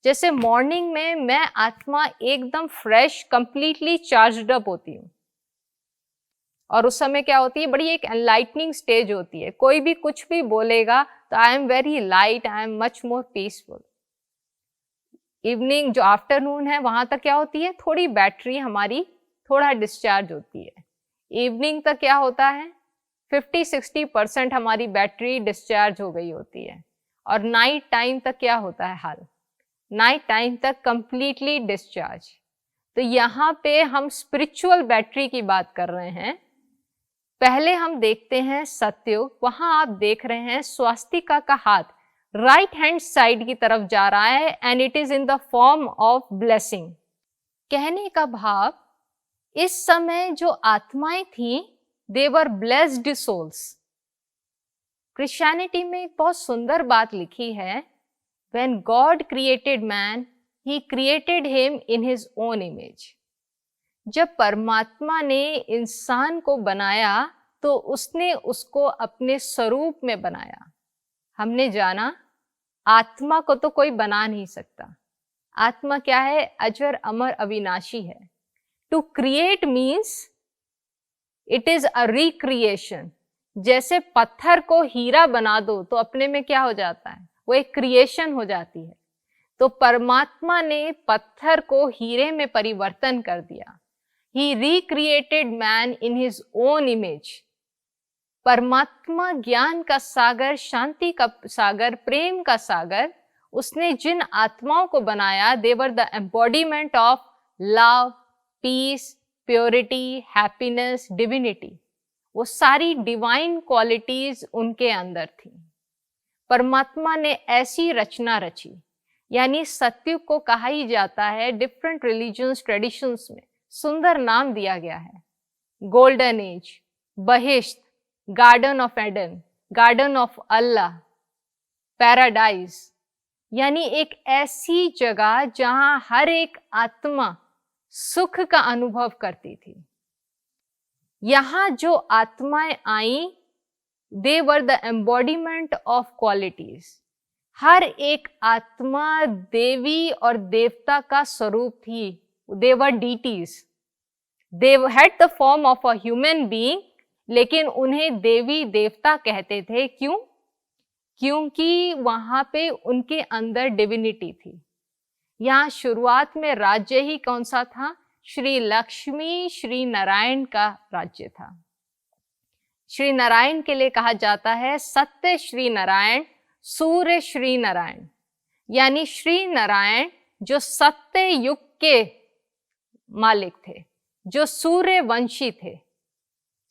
जैसे मॉर्निंग में मैं आत्मा एकदम फ्रेश, कंप्लीटली चार्ज्ड अप होती हूँ, और उस समय क्या होती है, बड़ी एक एनलाइटनिंग स्टेज होती है। कोई भी कुछ भी बोलेगा तो I am very light, I am much more peaceful. Evening जो आफ्टरनून है, वहां तक क्या होती है, थोड़ी बैटरी हमारी थोड़ा डिस्चार्ज होती है। इवनिंग तक क्या होता है, 50-60% हमारी बैटरी डिस्चार्ज हो गई होती है। और नाइट टाइम तक क्या होता है हाल, नाइट टाइम तक कंप्लीटली डिस्चार्ज। तो यहाँ पे हम स्पिरिचुअल बैटरी की बात कर रहे हैं। पहले हम देखते हैं सतयुग, वहां आप देख रहे हैं स्वास्तिका का हाथ राइट हैंड साइड की तरफ जा रहा है, and it is in the form of blessing. कहने का भाव, इस समय जो आत्माएं थी, they were blessed souls. Christianity में एक बहुत सुंदर बात लिखी है, when God created man, he created him in his own image. जब परमात्मा ने इंसान को बनाया तो उसने उसको अपने स्वरूप में बनाया। हमने जाना आत्मा को तो कोई बना नहीं सकता। आत्मा क्या है, अजर अमर अविनाशी है। To create means it is a recreation. जैसे पत्थर को हीरा बना दो तो अपने में क्या हो जाता है, वो एक क्रिएशन हो जाती है। तो परमात्मा ने पत्थर को हीरे में परिवर्तन कर दिया। He recreated man in his own image. परमात्मा ज्ञान का सागर, शांति का सागर, प्रेम का सागर, उसने जिन आत्माओं को बनाया, they were the embodiment of love, peace, purity, happiness, divinity. वो सारी डिवाइन क्वालिटीज उनके अंदर थी। परमात्मा ने ऐसी रचना रची, यानी सतयुग को कहा ही जाता है डिफरेंट रिलीजियंस ट्रेडिशंस में सुंदर नाम दिया गया है। गोल्डन एज, बहिश्त, garden of Eden, garden of Allah, paradise, यानी एक ऐसी जगह जहां हर एक आत्मा सुख का अनुभव करती थी। यहां जो आत्माएं आई, they were the embodiment of qualities. हर एक आत्मा देवी और देवता का स्वरूप थी। They were deities. They had the form of a human being, लेकिन उन्हें देवी देवता कहते थे। क्यों? क्योंकि वहां पे उनके अंदर डिविनिटी थी। यहाँ शुरुआत में राज्य ही कौन सा था? श्री लक्ष्मी, श्री नारायण का राज्य था। श्री नारायण के लिए कहा जाता है सत्य श्री नारायण, सूर्य श्री नारायण, यानी श्री नारायण जो सत्य युग के मालिक थे, जो सूर्यवंशी थे।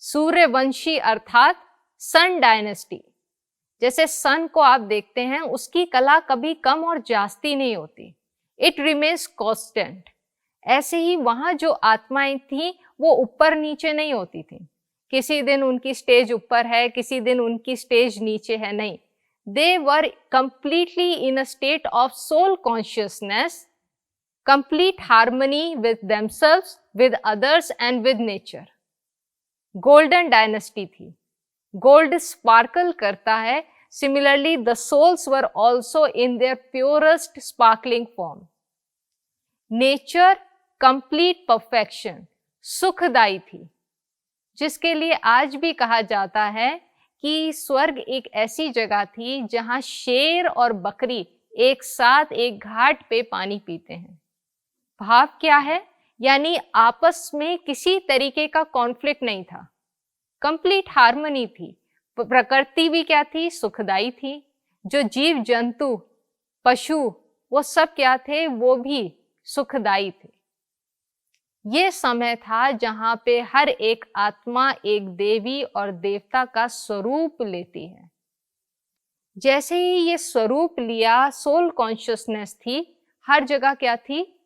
सूर्यवंशी अर्थात सन डायनेस्टी। जैसे सन को आप देखते हैं, उसकी कला कभी कम और जास्ती नहीं होती, इट रिमेन्स कांस्टेंट। ऐसे ही वहां जो आत्माएं थी वो ऊपर नीचे नहीं होती थी, किसी दिन उनकी स्टेज ऊपर है, किसी दिन उनकी स्टेज नीचे है, नहीं। They were completely in a state of soul consciousness, complete harmony with themselves, with others and with nature. Golden dynasty थी। Gold sparkle करता है। Similarly, the souls were also in their purest sparkling form. Nature complete perfection, सुखदाई थी, जिसके लिए आज भी कहा जाता है कि स्वर्ग एक ऐसी जगह थी जहां शेर और बकरी एक साथ एक घाट पे पानी पीते हैं। भाव क्या है? यानी आपस में किसी तरीके का कॉन्फ्लिक्ट नहीं था, कंप्लीट हार्मनी थी। प्रकृति भी क्या थी? सुखदाई थी। जो जीव जंतु, पशु, वो सब क्या थे? वो भी सुखदाई थे। ये समय था जहां पे हर एक आत्मा एक देवी और देवता का स्वरूप लेती है। जैसे ही ये स्वरूप लिया, सोल कॉन्शियसनेस थी, हर जगह क्या थी?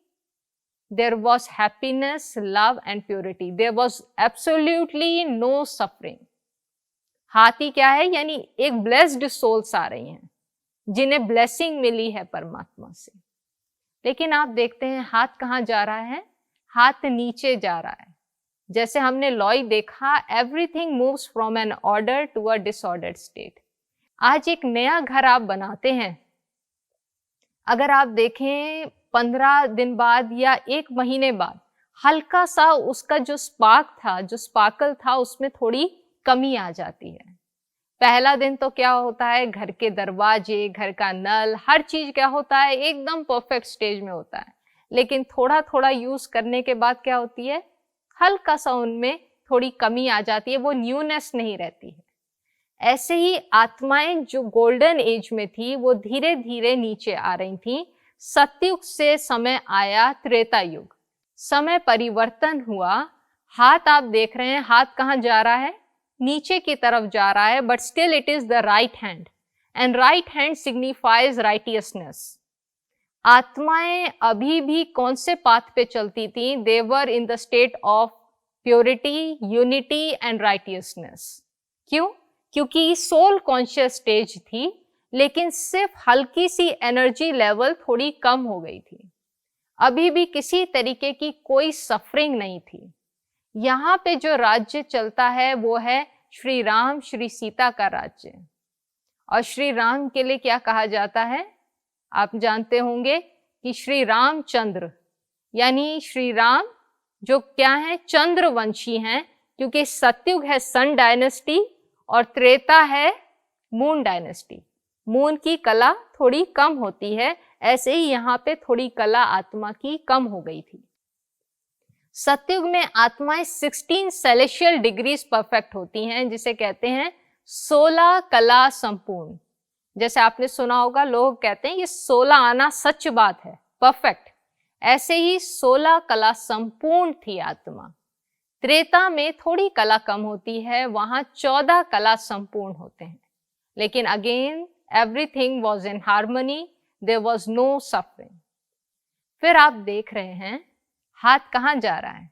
There was happiness, love and purity. There was absolutely no suffering. हाथी क्या है? यानी एक ब्लेस्ड सोल्स आ रही हैं। जिन्हें ब्लेसिंग मिली है परमात्मा से। लेकिन आप देखते हैं हाथ कहाँ जा रहा है, हाथ नीचे जा रहा है। जैसे हमने लॉय देखा, everything moves from an order to a disordered state. आज एक नया घर आप बनाते हैं, अगर आप देखें 15 दिन बाद या 1 महीने बाद हल्का सा उसका जो स्पार्क था, जो स्पार्कल था, उसमें थोड़ी कमी आ जाती है। पहला दिन तो क्या होता है, घर के दरवाजे, घर का नल, हर चीज क्या होता है, एकदम परफेक्ट स्टेज में होता है। लेकिन थोड़ा थोड़ा यूज करने के बाद क्या होती है, हल्का सा उनमें थोड़ी कमी आ जाती है, वो न्यूनेस नहीं रहती है। ऐसे ही आत्माएं जो गोल्डन एज में थी वो धीरे धीरे नीचे आ रही थी। सतयुग से समय आया त्रेता युग, समय परिवर्तन हुआ। हाथ आप देख रहे हैं, हाथ कहाँ जा रहा है, नीचे की तरफ जा रहा है, but still it is the right hand, and right hand signifies righteousness. आत्माएं अभी भी कौन से पाथ पे चलती थी, they were in the state of purity, unity and righteousness. क्यों? क्योंकि सोल कॉन्शियस स्टेज थी, लेकिन सिर्फ हल्की सी एनर्जी लेवल थोड़ी कम हो गई थी। अभी भी किसी तरीके की कोई सफरिंग नहीं थी। यहाँ पे जो राज्य चलता है वो है श्री राम श्री सीता का राज्य। और श्री राम के लिए क्या कहा जाता है, आप जानते होंगे कि श्री रामचंद्र, यानी श्री राम जो क्या है, चंद्रवंशी हैं, क्योंकि सतयुग है सन डायनेस्टी और त्रेता है मून डायनेस्टी। मून की कला थोड़ी कम होती है, ऐसे ही यहाँ पे थोड़ी कला आत्मा की कम हो गई थी। सतयुग में आत्माएं 16 सेलेशियल डिग्रीज परफेक्ट होती हैं, जिसे कहते हैं 16 कला संपूर्ण। जैसे आपने सुना होगा, लोग कहते हैं ये 16 आना सच बात है, परफेक्ट। ऐसे ही 16 कला संपूर्ण थी आत्मा। त्रेता में थोड़ी कला कम होती है, वहां 14 कला संपूर्ण होते हैं। लेकिन again everything was in harmony, there was no suffering. फिर आप देख रहे हैं हाथ कहाँ जा रहा है,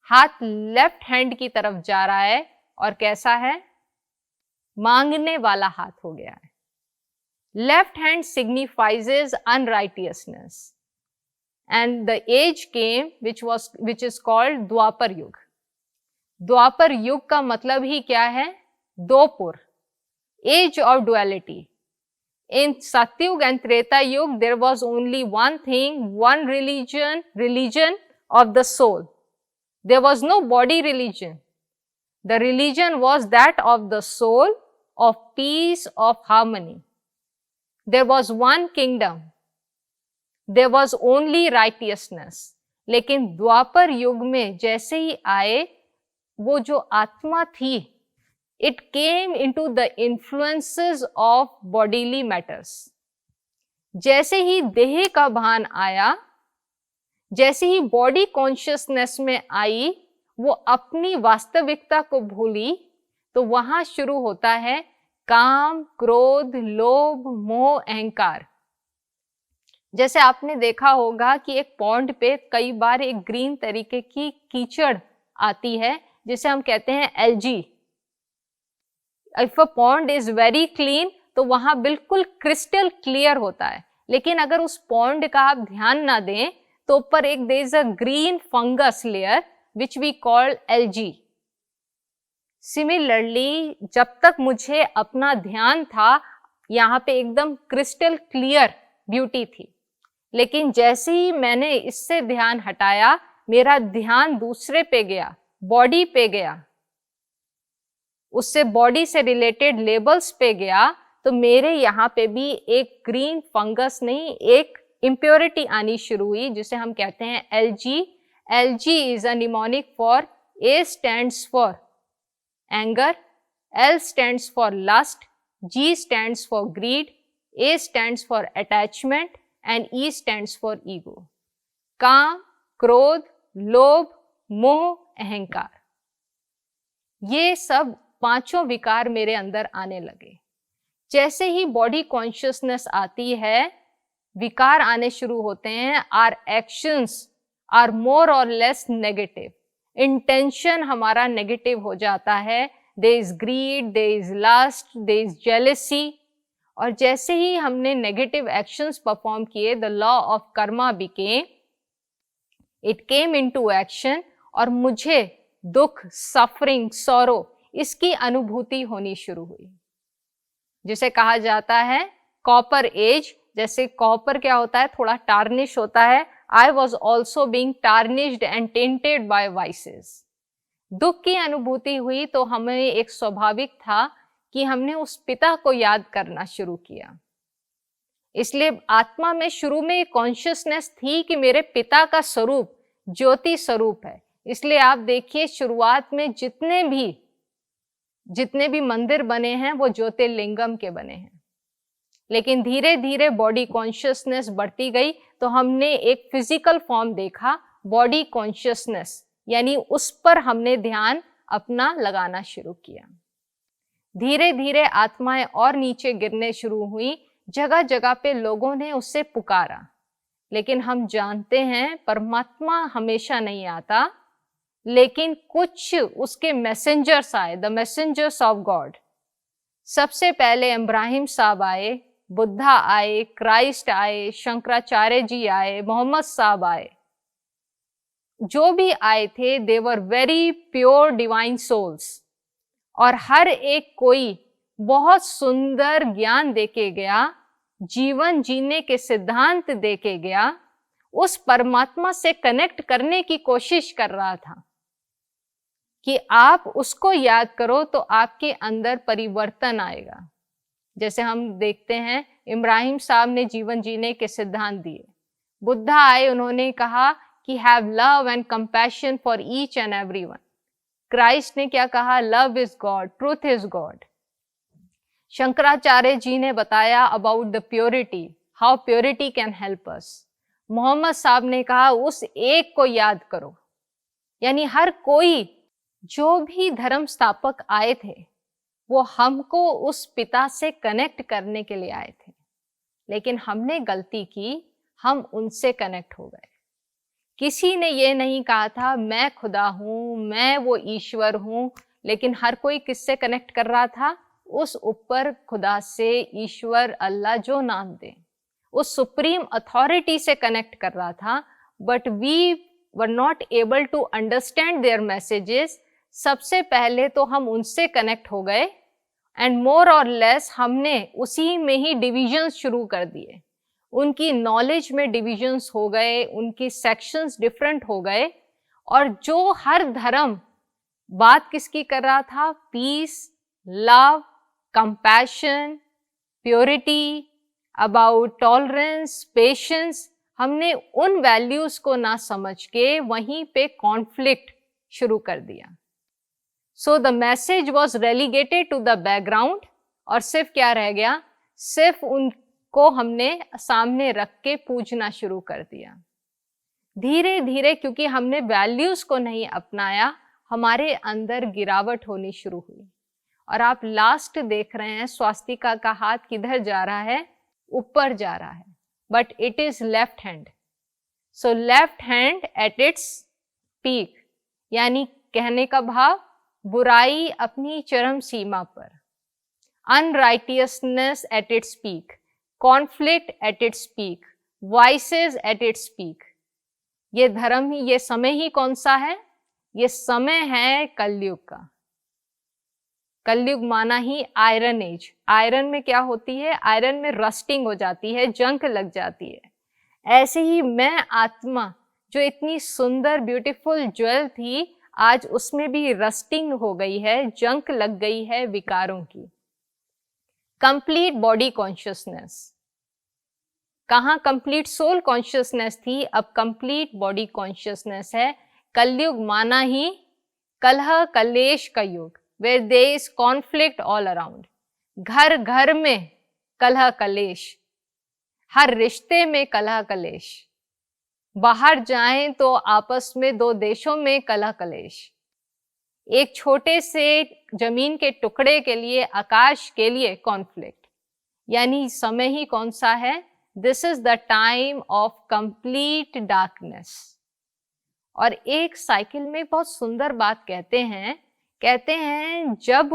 हाथ लेफ्ट हैंड की तरफ जा रहा है, और कैसा है, मांगने वाला हाथ हो गया है। Left hand signifies unrighteousness, and the age came which is called Dwapar Yuga. Dwapar Yuga का मतलब ही क्या है, दोपुर, age of duality. In Satyug and Treta Yug, there was only one thing, one religion of the soul. There was no body religion. The religion was that of the soul, of peace, of harmony. There was one kingdom. There was only righteousness. लेकिन द्वापर युग में जैसे ही आए, वो जो आत्मा थी, it came into the influences of bodily matters. जैसे ही देह का भान आया, जैसे ही बॉडी कॉन्शियसनेस में आई, वो अपनी वास्तविकता को भूली, तो वहां शुरू होता है काम, क्रोध, लोभ, मोह, अहंकार। जैसे आपने देखा होगा कि एक पॉन्ड पे कई बार एक ग्रीन तरीके की कीचड़ आती है, जिसे हम कहते हैं algae. If a pond is very clean, तो वहां बिल्कुल क्रिस्टल क्लियर होता है। लेकिन अगर उस पॉन्ड का आप ध्यान ना दें, तो ऊपर एक there is a green fungus layer which we call algae. Similarly, जब तक मुझे अपना ध्यान था, यहाँ पे एकदम क्रिस्टल क्लियर ब्यूटी थी। लेकिन जैसे ही मैंने इससे ध्यान हटाया, मेरा ध्यान दूसरे पे गया, बॉडी पे गया, उससे बॉडी से रिलेटेड लेबल्स पे गया, तो मेरे यहाँ पे भी एक ग्रीन फंगस नहीं, एक इम्प्योरिटी आनी शुरू हुई, जिसे हम कहते हैं algae. Algae is a mnemonic for, A stands for anger, L stands for lust, G stands for greed, A stands for attachment and E stands for ego. काम, क्रोध, लोभ, मोह, अहंकार, ये सब पांचों विकार मेरे अंदर आने लगे। जैसे ही बॉडी कॉन्शियसनेस आती है, विकार आने शुरू होते हैं। Are actions are more or less negative, intention हमारा नेगेटिव हो जाता है। There is greed, there is lust, there is jealousy, और जैसे ही हमने नेगेटिव एक्शंस परफॉर्म किए, the law of karma became, it came into action, और मुझे दुख, सफरिंग, सॉरो, इसकी अनुभूति होनी शुरू हुई। जिसे कहा जाता है कॉपर एज। जैसे कॉपर क्या होता है, थोड़ा टार्निश होता है। I was also being tarnished and tainted by vices. दुख की अनुभूति हुई तो हमें एक स्वाभाविक था कि हमने उस पिता को याद करना शुरू किया। इसलिए आत्मा में शुरू में कॉन्शियसनेस थी कि मेरे पिता का स्वरूप ज्योति स्वरूप है। इसलिए आप देखिए शुरुआत में जितने भी मंदिर बने हैं वो ज्योतिर्लिंगम के बने हैं। लेकिन धीरे धीरे बॉडी कॉन्शियसनेस बढ़ती गई तो हमने एक फिजिकल फॉर्म देखा, बॉडी कॉन्शियसनेस, यानी उस पर हमने ध्यान अपना लगाना शुरू किया। धीरे धीरे आत्माएं और नीचे गिरने शुरू हुई। जगह जगह पे लोगों ने उससे पुकारा, लेकिन हम जानते हैं परमात्मा हमेशा नहीं आता, लेकिन कुछ उसके मैसेंजर्स आए, द मैसेंजर्स ऑफ गॉड। सबसे पहले इब्राहिम साहब आए, बुद्धा आए, क्राइस्ट आए, शंकराचार्य जी आए, मोहम्मद साहब आए। जो भी आए थे they were very pure divine souls, और हर एक कोई बहुत सुंदर ज्ञान देके गया, जीवन जीने के सिद्धांत देके गया, उस परमात्मा से कनेक्ट करने की कोशिश कर रहा था कि आप उसको याद करो तो आपके अंदर परिवर्तन आएगा। जैसे हम देखते हैं इब्राहिम साहब ने जीवन जीने के सिद्धांत दिए, बुद्धा आए, उन्होंने कहा कि have love and compassion for each and everyone. Christ ने क्या कहा, love is God, truth is God. Shankaracharya ji ने बताया about the purity, how purity can help us. Mohammad Sahab ने कहा उस एक को याद करो। यानी हर कोई, जो भी धर्म स्थापक आए थे वो हमको उस पिता से कनेक्ट करने के लिए आए थे, लेकिन हमने गलती की, हम उनसे कनेक्ट हो गए। किसी ने ये नहीं कहा था मैं खुदा हूं, मैं वो ईश्वर हूं, लेकिन हर कोई किससे कनेक्ट कर रहा था, उस ऊपर खुदा से, ईश्वर, अल्लाह, जो नाम दे, उस सुप्रीम अथॉरिटी से कनेक्ट कर रहा था। But we were not able to understand their messages. सबसे पहले तो हम उनसे कनेक्ट हो गए एंड मोर और लेस हमने उसी में ही डिविजन्स शुरू कर दिए। उनकी नॉलेज में डिविजन्स हो गए, उनकी सेक्शंस डिफरेंट हो गए, और जो हर धर्म बात किसकी कर रहा था, peace, love, compassion, purity, about tolerance, patience, हमने उन वैल्यूज को ना समझ के वहीं पे कॉन्फ्लिक्ट शुरू कर दिया। So the message was relegated to the background, और सिर्फ क्या रह गया, सिर्फ उनको हमने सामने रख के पूजना शुरू कर दिया। धीरे धीरे क्योंकि हमने वैल्यूज को नहीं अपनाया, हमारे अंदर गिरावट होनी शुरू हुई। और आप लास्ट देख रहे हैं स्वास्तिका का हाथ किधर जा रहा है, ऊपर जा रहा है, but it is left hand. So left hand at its peak, यानी कहने का भाव बुराई अपनी चरम सीमा पर, unrighteousness at its peak, conflict at its peak, vices at its peak. ये धर्म ही, ये समय ही कौन सा है, ये समय है कलयुग का। कलयुग माना ही आयरन एज। आयरन में क्या होती है, आयरन में रस्टिंग हो जाती है, जंग लग जाती है। ऐसे ही मैं आत्मा जो इतनी सुंदर ब्यूटीफुल ज्वेल थी, आज उसमें भी रस्टिंग हो गई है, जंग लग गई है विकारों की। कंप्लीट बॉडी कॉन्शियसनेस, कहाँ कंप्लीट सोल कॉन्शियसनेस थी, अब कंप्लीट बॉडी कॉन्शियसनेस है। कलयुग माना ही कलह कलेश का युग, where there is conflict all around। घर घर में कलह कलेश, हर रिश्ते में कलह कलेश, बाहर जाएं तो आपस में दो देशों में कलह कलेश, एक छोटे से जमीन के टुकड़े के लिए, आकाश के लिए कॉन्फ्लिक्ट। यानी समय ही कौन सा है, this is the time of complete darkness. और एक साइकिल में बहुत सुंदर बात कहते हैं जब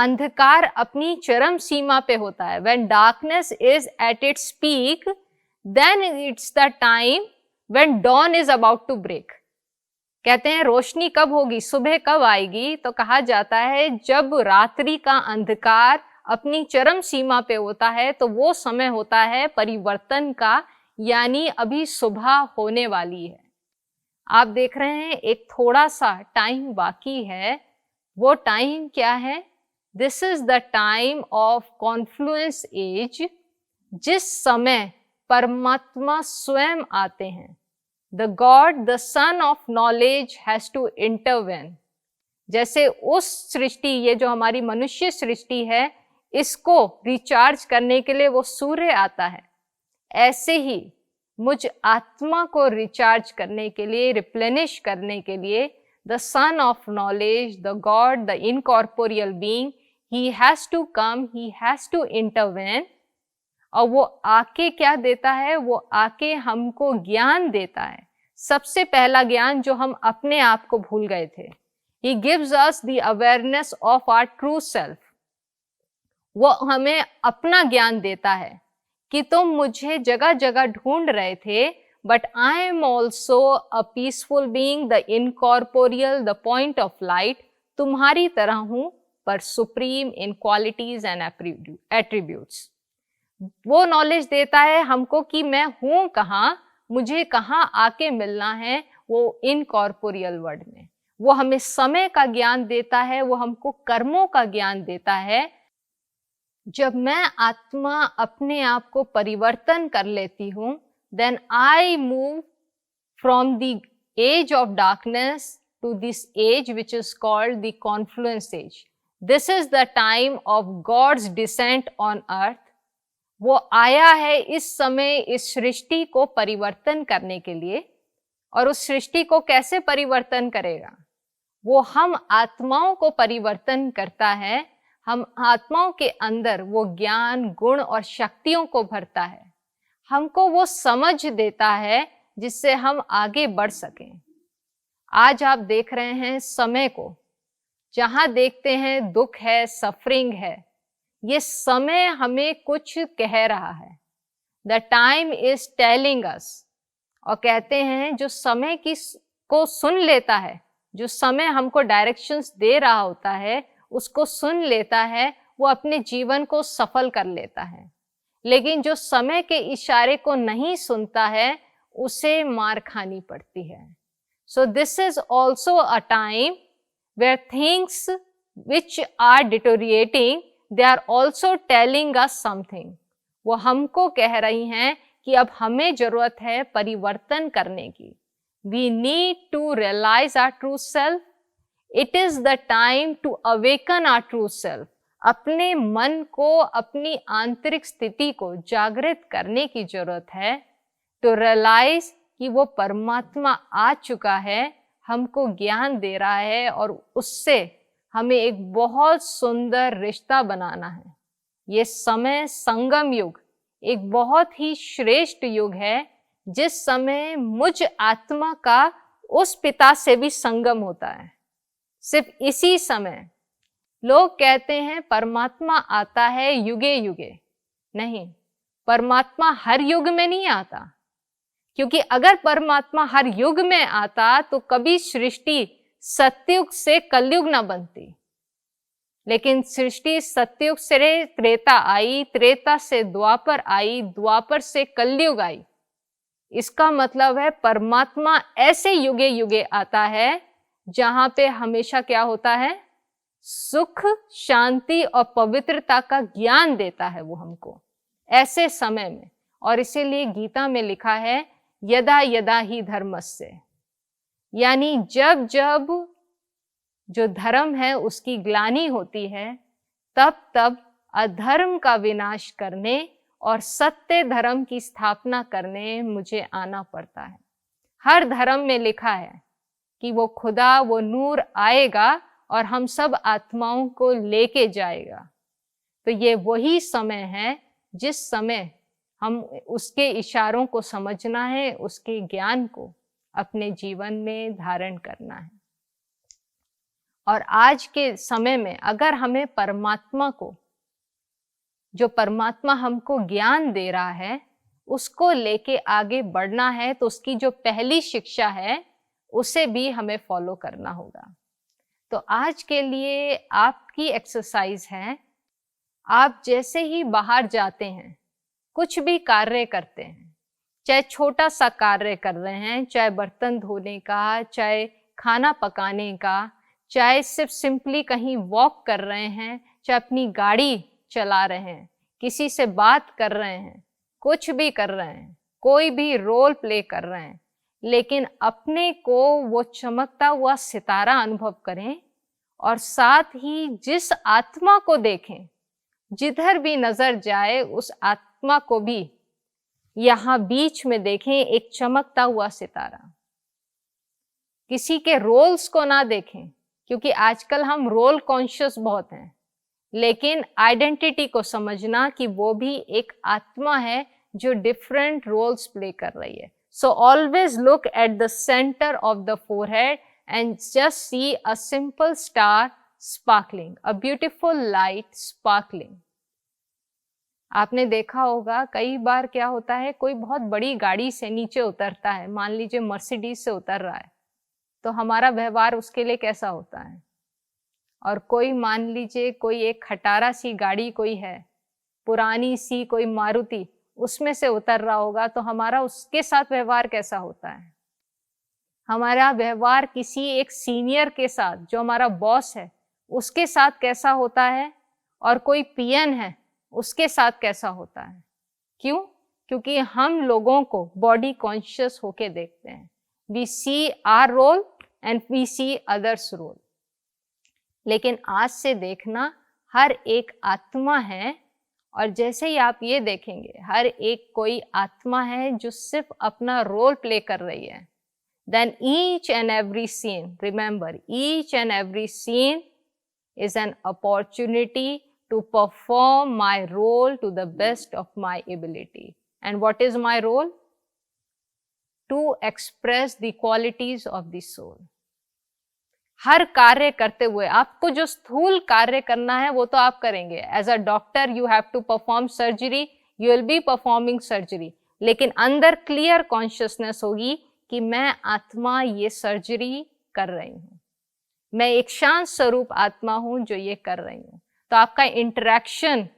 अंधकार अपनी चरम सीमा पे होता है, when darkness is at its peak, then it's the time when dawn is about to break. कहते हैं रोशनी कब होगी, सुबह कब आएगी, तो कहा जाता है जब रात्रि का अंधकार अपनी चरम सीमा पे होता है तो वो समय होता है परिवर्तन का, यानी अभी सुबह होने वाली है। आप देख रहे हैं एक थोड़ा सा टाइम बाकी है। वो टाइम क्या है? This is the time of confluence age, जिस समय परमात्मा स्वयं आते हैं। The God, the sun of knowledge has to intervene. जैसे उस सृष्टि, ये जो हमारी मनुष्य सृष्टि है, इसको रिचार्ज करने के लिए वो सूर्य आता है, ऐसे ही मुझ आत्मा को रिचार्ज करने के लिए, रिप्लेनिश करने के लिए, the sun of knowledge, the God, the incorporeal being, he has to come, he has to intervene. और वो आके क्या देता है? वो आके हमको ज्ञान देता है। सबसे पहला ज्ञान जो हम अपने आप को भूल गए थे। He gives us the awareness of our true self. वो हमें अपना ज्ञान देता है कि तुम मुझे जगह जगह ढूंढ रहे थे, but I am also a peaceful being, the incorporeal, the point of light. तुम्हारी तरह हूं, पर supreme in qualities and attributes. वो नॉलेज देता है हमको कि मैं हूं कहाँ, मुझे कहाँ आके मिलना है, वो इनकॉर्पोरियल वर्ल्ड में। वो हमें समय का ज्ञान देता है, वो हमको कर्मों का ज्ञान देता है। जब मैं आत्मा अपने आप को परिवर्तन कर लेती हूँ, then I move from the age of darkness to this age which is called the confluence age. This is the time of God's descent on earth. वो आया है इस समय इस सृष्टि को परिवर्तन करने के लिए। और उस सृष्टि को कैसे परिवर्तन करेगा? वो हम आत्माओं को परिवर्तन करता है। हम आत्माओं के अंदर वो ज्ञान, गुण और शक्तियों को भरता है। हमको वो समझ देता है जिससे हम आगे बढ़ सकें। आज आप देख रहे हैं समय को, जहां देखते हैं दुख है, सफरिंग है। ये समय हमें कुछ कह रहा है। The time is telling us. और कहते हैं जो समय को सुन लेता है, जो समय हमको डायरेक्शंस दे रहा होता है, उसको सुन लेता है, वो अपने जीवन को सफल कर लेता है। लेकिन जो समय के इशारे को नहीं सुनता है, उसे मार खानी पड़ती है। So this is also a time where things which are deteriorating, they are also telling us something. वो हमको कह रही हैं कि अब हमें जरूरत है परिवर्तन करने की। We need to realise our true self. It is the time to awaken our true self. अपने मन को, अपनी आंतरिक स्थिति को जागृत करने की जरूरत है। टू रियलाइज कि वो परमात्मा आ चुका है, हमको ज्ञान दे रहा है और उससे हमें एक बहुत सुंदर रिश्ता बनाना है। ये समय संगम युग एक बहुत ही श्रेष्ठ युग है, जिस समय मुझ आत्मा का उस पिता से भी संगम होता है। सिर्फ इसी समय लोग कहते हैं परमात्मा आता है युगे युगे। नहीं, परमात्मा हर युग में नहीं आता, क्योंकि अगर परमात्मा हर युग में आता तो कभी सृष्टि सतयुग से कलयुग ना बनती। लेकिन सृष्टि सतयुग से त्रेता आई, त्रेता से द्वापर आई, द्वापर से कलयुग आई। इसका मतलब है परमात्मा ऐसे युगे युगे आता है जहां पे हमेशा क्या होता है? सुख, शांति और पवित्रता का ज्ञान देता है वो हमको ऐसे समय में। और इसीलिए गीता में लिखा है यदा यदा ही धर्मस्य, यानी जब जब जो धर्म है उसकी ग्लानि होती है, तब तब अधर्म का विनाश करने और सत्य धर्म की स्थापना करने मुझे आना पड़ता है। हर धर्म में लिखा है कि वो खुदा, वो नूर आएगा और हम सब आत्माओं को लेके जाएगा। तो ये वही समय है जिस समय हम उसके इशारों को समझना है, उसके ज्ञान को अपने जीवन में धारण करना है। और आज के समय में अगर हमें परमात्मा को, जो परमात्मा हमको ज्ञान दे रहा है, उसको लेके आगे बढ़ना है, तो उसकी जो पहली शिक्षा है उसे भी हमें फॉलो करना होगा। तो आज के लिए आपकी एक्सरसाइज है, आप जैसे ही बाहर जाते हैं, कुछ भी कार्य करते हैं, चाहे छोटा सा कार्य कर रहे हैं, चाहे बर्तन धोने का, चाहे खाना पकाने का, चाहे सिर्फ सिंपली कहीं वॉक कर रहे हैं, चाहे अपनी गाड़ी चला रहे हैं, किसी से बात कर रहे हैं, कुछ भी कर रहे हैं, कोई भी रोल प्ले कर रहे हैं, लेकिन अपने को वो चमकता हुआ सितारा अनुभव करें और साथ ही जिस आत्मा को देखें, जिधर भी नजर जाए उस आत्मा को भी यहाँ बीच में देखें, एक चमकता हुआ सितारा। किसी के रोल्स को ना देखें, क्योंकि आजकल हम रोल कॉन्शियस बहुत हैं, लेकिन आइडेंटिटी को समझना कि वो भी एक आत्मा है जो डिफरेंट रोल्स प्ले कर रही है। So always look at the centre of the forehead and just see a simple star sparkling, a beautiful light sparkling. आपने देखा होगा कई बार क्या होता है, कोई बहुत बड़ी गाड़ी से नीचे उतरता है, मान लीजिए मर्सिडीज से उतर रहा है, तो हमारा व्यवहार उसके लिए कैसा होता है। और कोई मान लीजिए कोई एक खटारा सी गाड़ी कोई है, पुरानी सी कोई मारुति, उसमें से उतर रहा होगा, तो हमारा उसके साथ व्यवहार कैसा होता है। हमारा व्यवहार किसी एक सीनियर के साथ, जो हमारा बॉस है, उसके साथ कैसा होता है, और कोई पीएन है उसके साथ कैसा होता है। क्यों? क्योंकि हम लोगों को बॉडी कॉन्शियस होके देखते हैं। We see our role and we see others role. लेकिन आज से देखना, हर एक आत्मा है, और जैसे ही आप ये देखेंगे हर एक कोई आत्मा है जो सिर्फ अपना रोल प्ले कर रही है, then each and every scene, remember, each and every scene is an opportunity to perform my role to the best of my ability. And what is my role? To express the qualities of the soul. हर कार्य करते हुए आपको जो स्थूल कार्य करना है वो तो आप करेंगे। As a doctor you have to perform surgery, you will be performing surgery, लेकिन अंदर क्लियर कॉन्शियसनेस होगी कि मैं आत्मा ये सर्जरी कर रही हूँ, मैं एक शांत स्वरूप आत्मा हूँ जो ये कर रही हूँ। तो आपका इंटरेक्शन,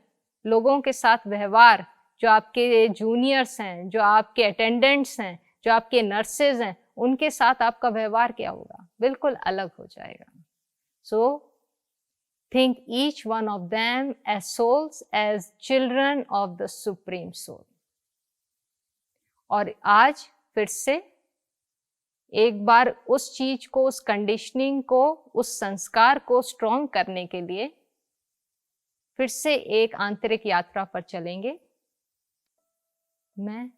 लोगों के साथ व्यवहार, जो आपके जूनियर्स हैं, जो आपके अटेंडेंट्स हैं, जो आपके नर्सेज हैं, उनके साथ आपका व्यवहार क्या होगा, बिल्कुल अलग हो जाएगा। So think each one of them as souls, as children of the supreme soul. और आज फिर से एक बार उस चीज को, उस कंडीशनिंग को, उस संस्कार को स्ट्रॉन्ग करने के लिए फिर से एक आंतरिक यात्रा पर चलेंगे। मैं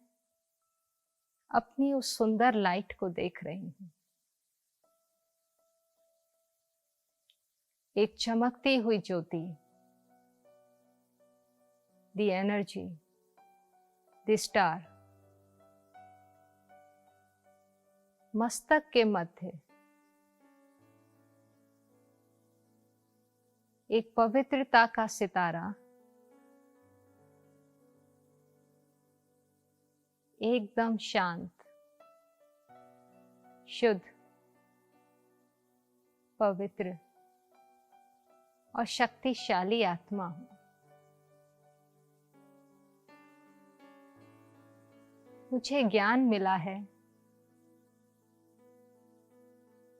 अपनी उस सुंदर लाइट को देख रही हूं, एक चमकती हुई ज्योति, द एनर्जी, द स्टार, मस्तक के मध्य एक पवित्रता का सितारा एकदम शांत, शुद्ध, पवित्र और शक्तिशाली आत्मा हूं। मुझे ज्ञान मिला है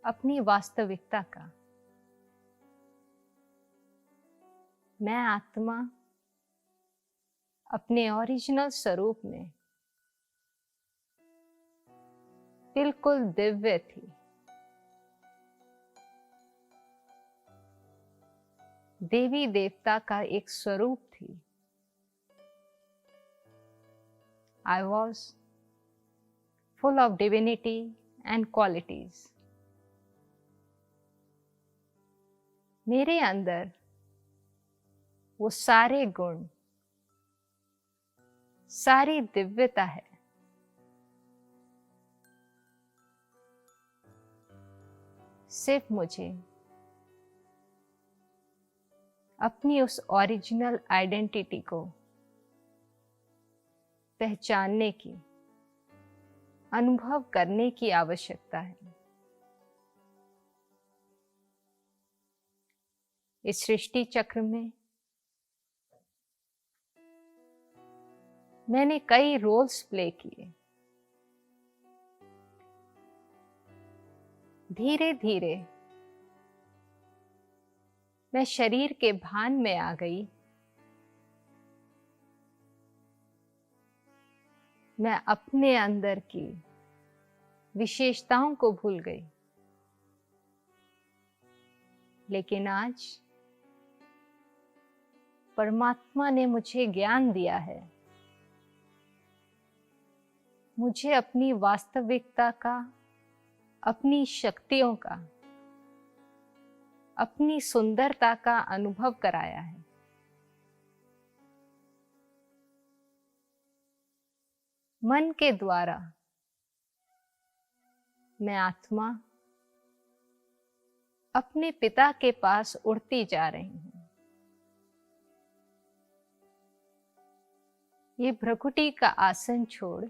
अपनी वास्तविकता का। मैं आत्मा अपने ओरिजिनल स्वरूप में बिल्कुल दिव्य थी। देवी देवता का एक स्वरूप थी। I was full of divinity and qualities. मेरे अंदर वो सारे गुण, सारी दिव्यता है। सिर्फ मुझे अपनी उस ओरिजिनल आइडेंटिटी को पहचानने की, अनुभव करने की आवश्यकता है। इस सृष्टि चक्र में मैंने कई रोल्स प्ले किए। धीरे धीरे मैं शरीर के भान में आ गई। मैं अपने अंदर की विशेषताओं को भूल गई। लेकिन आज परमात्मा ने मुझे ज्ञान दिया है। मुझे अपनी वास्तविकता का, अपनी शक्तियों का, अपनी सुंदरता का अनुभव कराया है। मन के द्वारा मैं आत्मा अपने पिता के पास उड़ती जा रही हूं। ये भ्रकुटी का आसन छोड़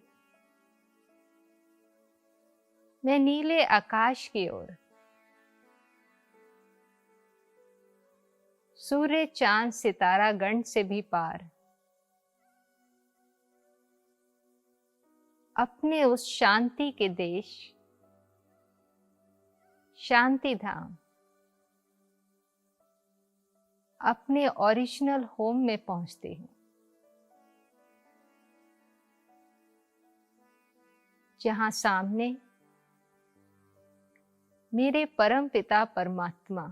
मैं नीले आकाश की ओर, सूर्य चांद सितारा गण से भी पार, अपने उस शांति के देश, शांति धाम, अपने ओरिजिनल होम में पहुंचती हूं, जहां सामने मेरे परम पिता परमात्मा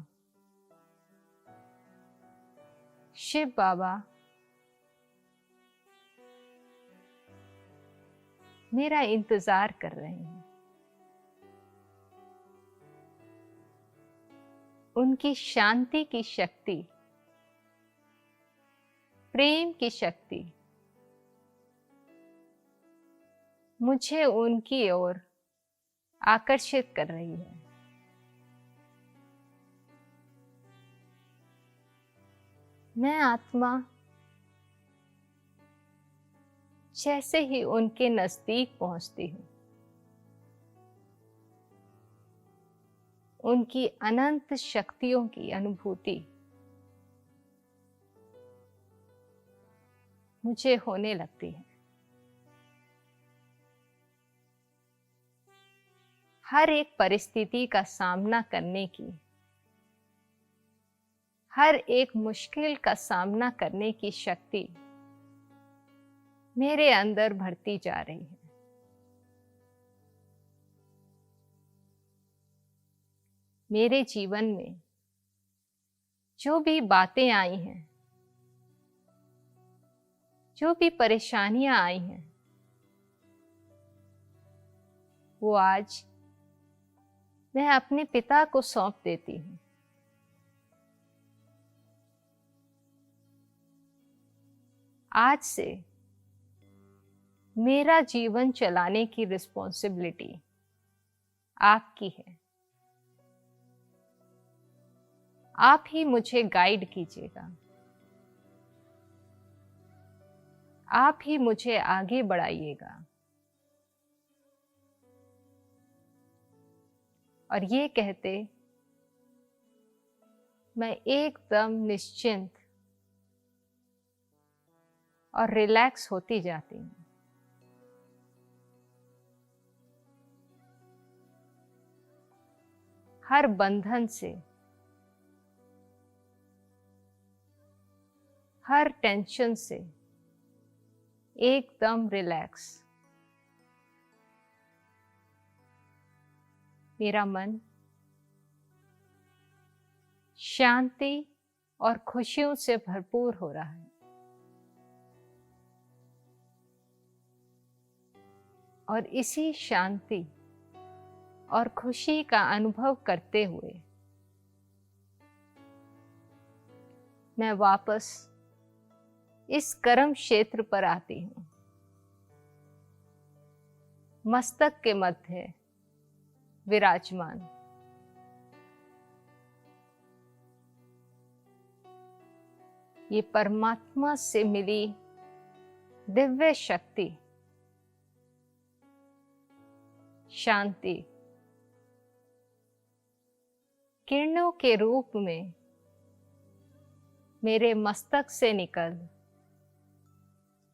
शिव बाबा मेरा इंतजार कर रहे हैं। उनकी शांति की शक्ति, प्रेम की शक्ति मुझे उनकी ओर आकर्षित कर रही है। मैं आत्मा जैसे ही उनके नजदीक पहुंचती हूं, उनकी अनंत शक्तियों की अनुभूति मुझे होने लगती है। हर एक परिस्थिति का सामना करने की, हर एक मुश्किल का सामना करने की शक्ति मेरे अंदर भरती जा रही है। मेरे जीवन में जो भी बातें आई हैं, जो भी परेशानियां आई हैं, वो आज मैं अपने पिता को सौंप देती हूँ। आज से मेरा जीवन चलाने की रिस्पॉन्सिबिलिटी आपकी है। आप ही मुझे गाइड कीजिएगा, आप ही मुझे आगे बढ़ाइएगा। और ये कहते मैं एकदम निश्चिंत और रिलैक्स होती जाती हूँ। हर बंधन से, हर टेंशन से एकदम रिलैक्स। मेरा मन शांति और खुशियों से भरपूर हो रहा है। और इसी शांति और खुशी का अनुभव करते हुए मैं वापस इस कर्म क्षेत्र पर आती हूँ। मस्तक के मध्य विराजमान ये परमात्मा से मिली दिव्य शक्ति, शांति किरणों के रूप में मेरे मस्तक से निकल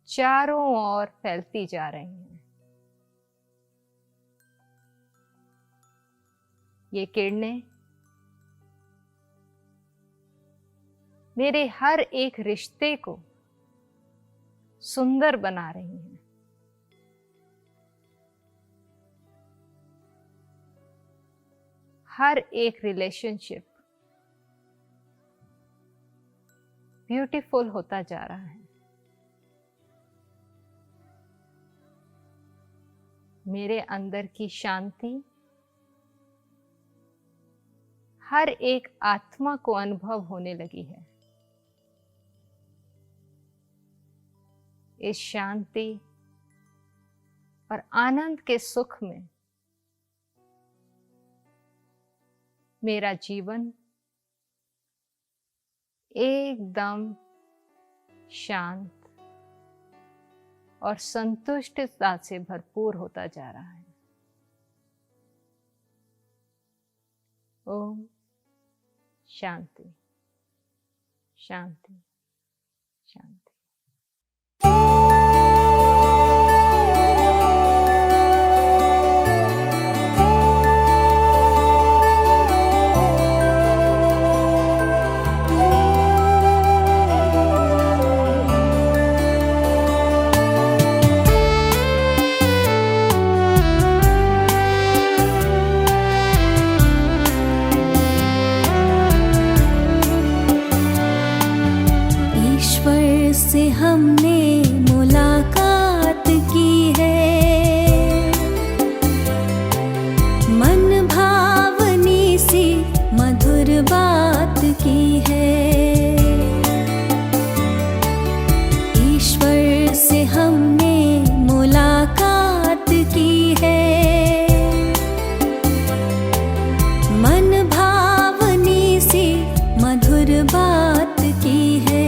चारों ओर फैलती जा रही हैं। ये किरणें मेरे हर एक रिश्ते को सुंदर बना रही हैं। हर एक रिलेशनशिप ब्यूटीफुल होता जा रहा है। मेरे अंदर की शांति हर एक आत्मा को अनुभव होने लगी है। इस शांति और आनंद के सुख में मेरा जीवन एकदम शांत और संतुष्टता से भरपूर होता जा रहा है। ओम शांति शांति शांति। से हमने मुलाकात की है, मन भावनी सी मधुर बात की है। ईश्वर से हमने मुलाकात की है, मन भावनी सी मधुर बात की है।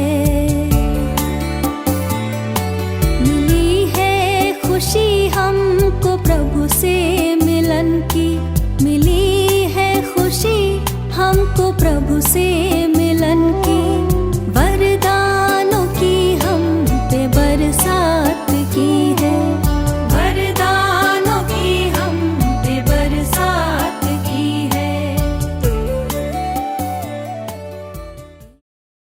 खुशी हमको प्रभु से मिलन की, मिली है खुशी हमको प्रभु से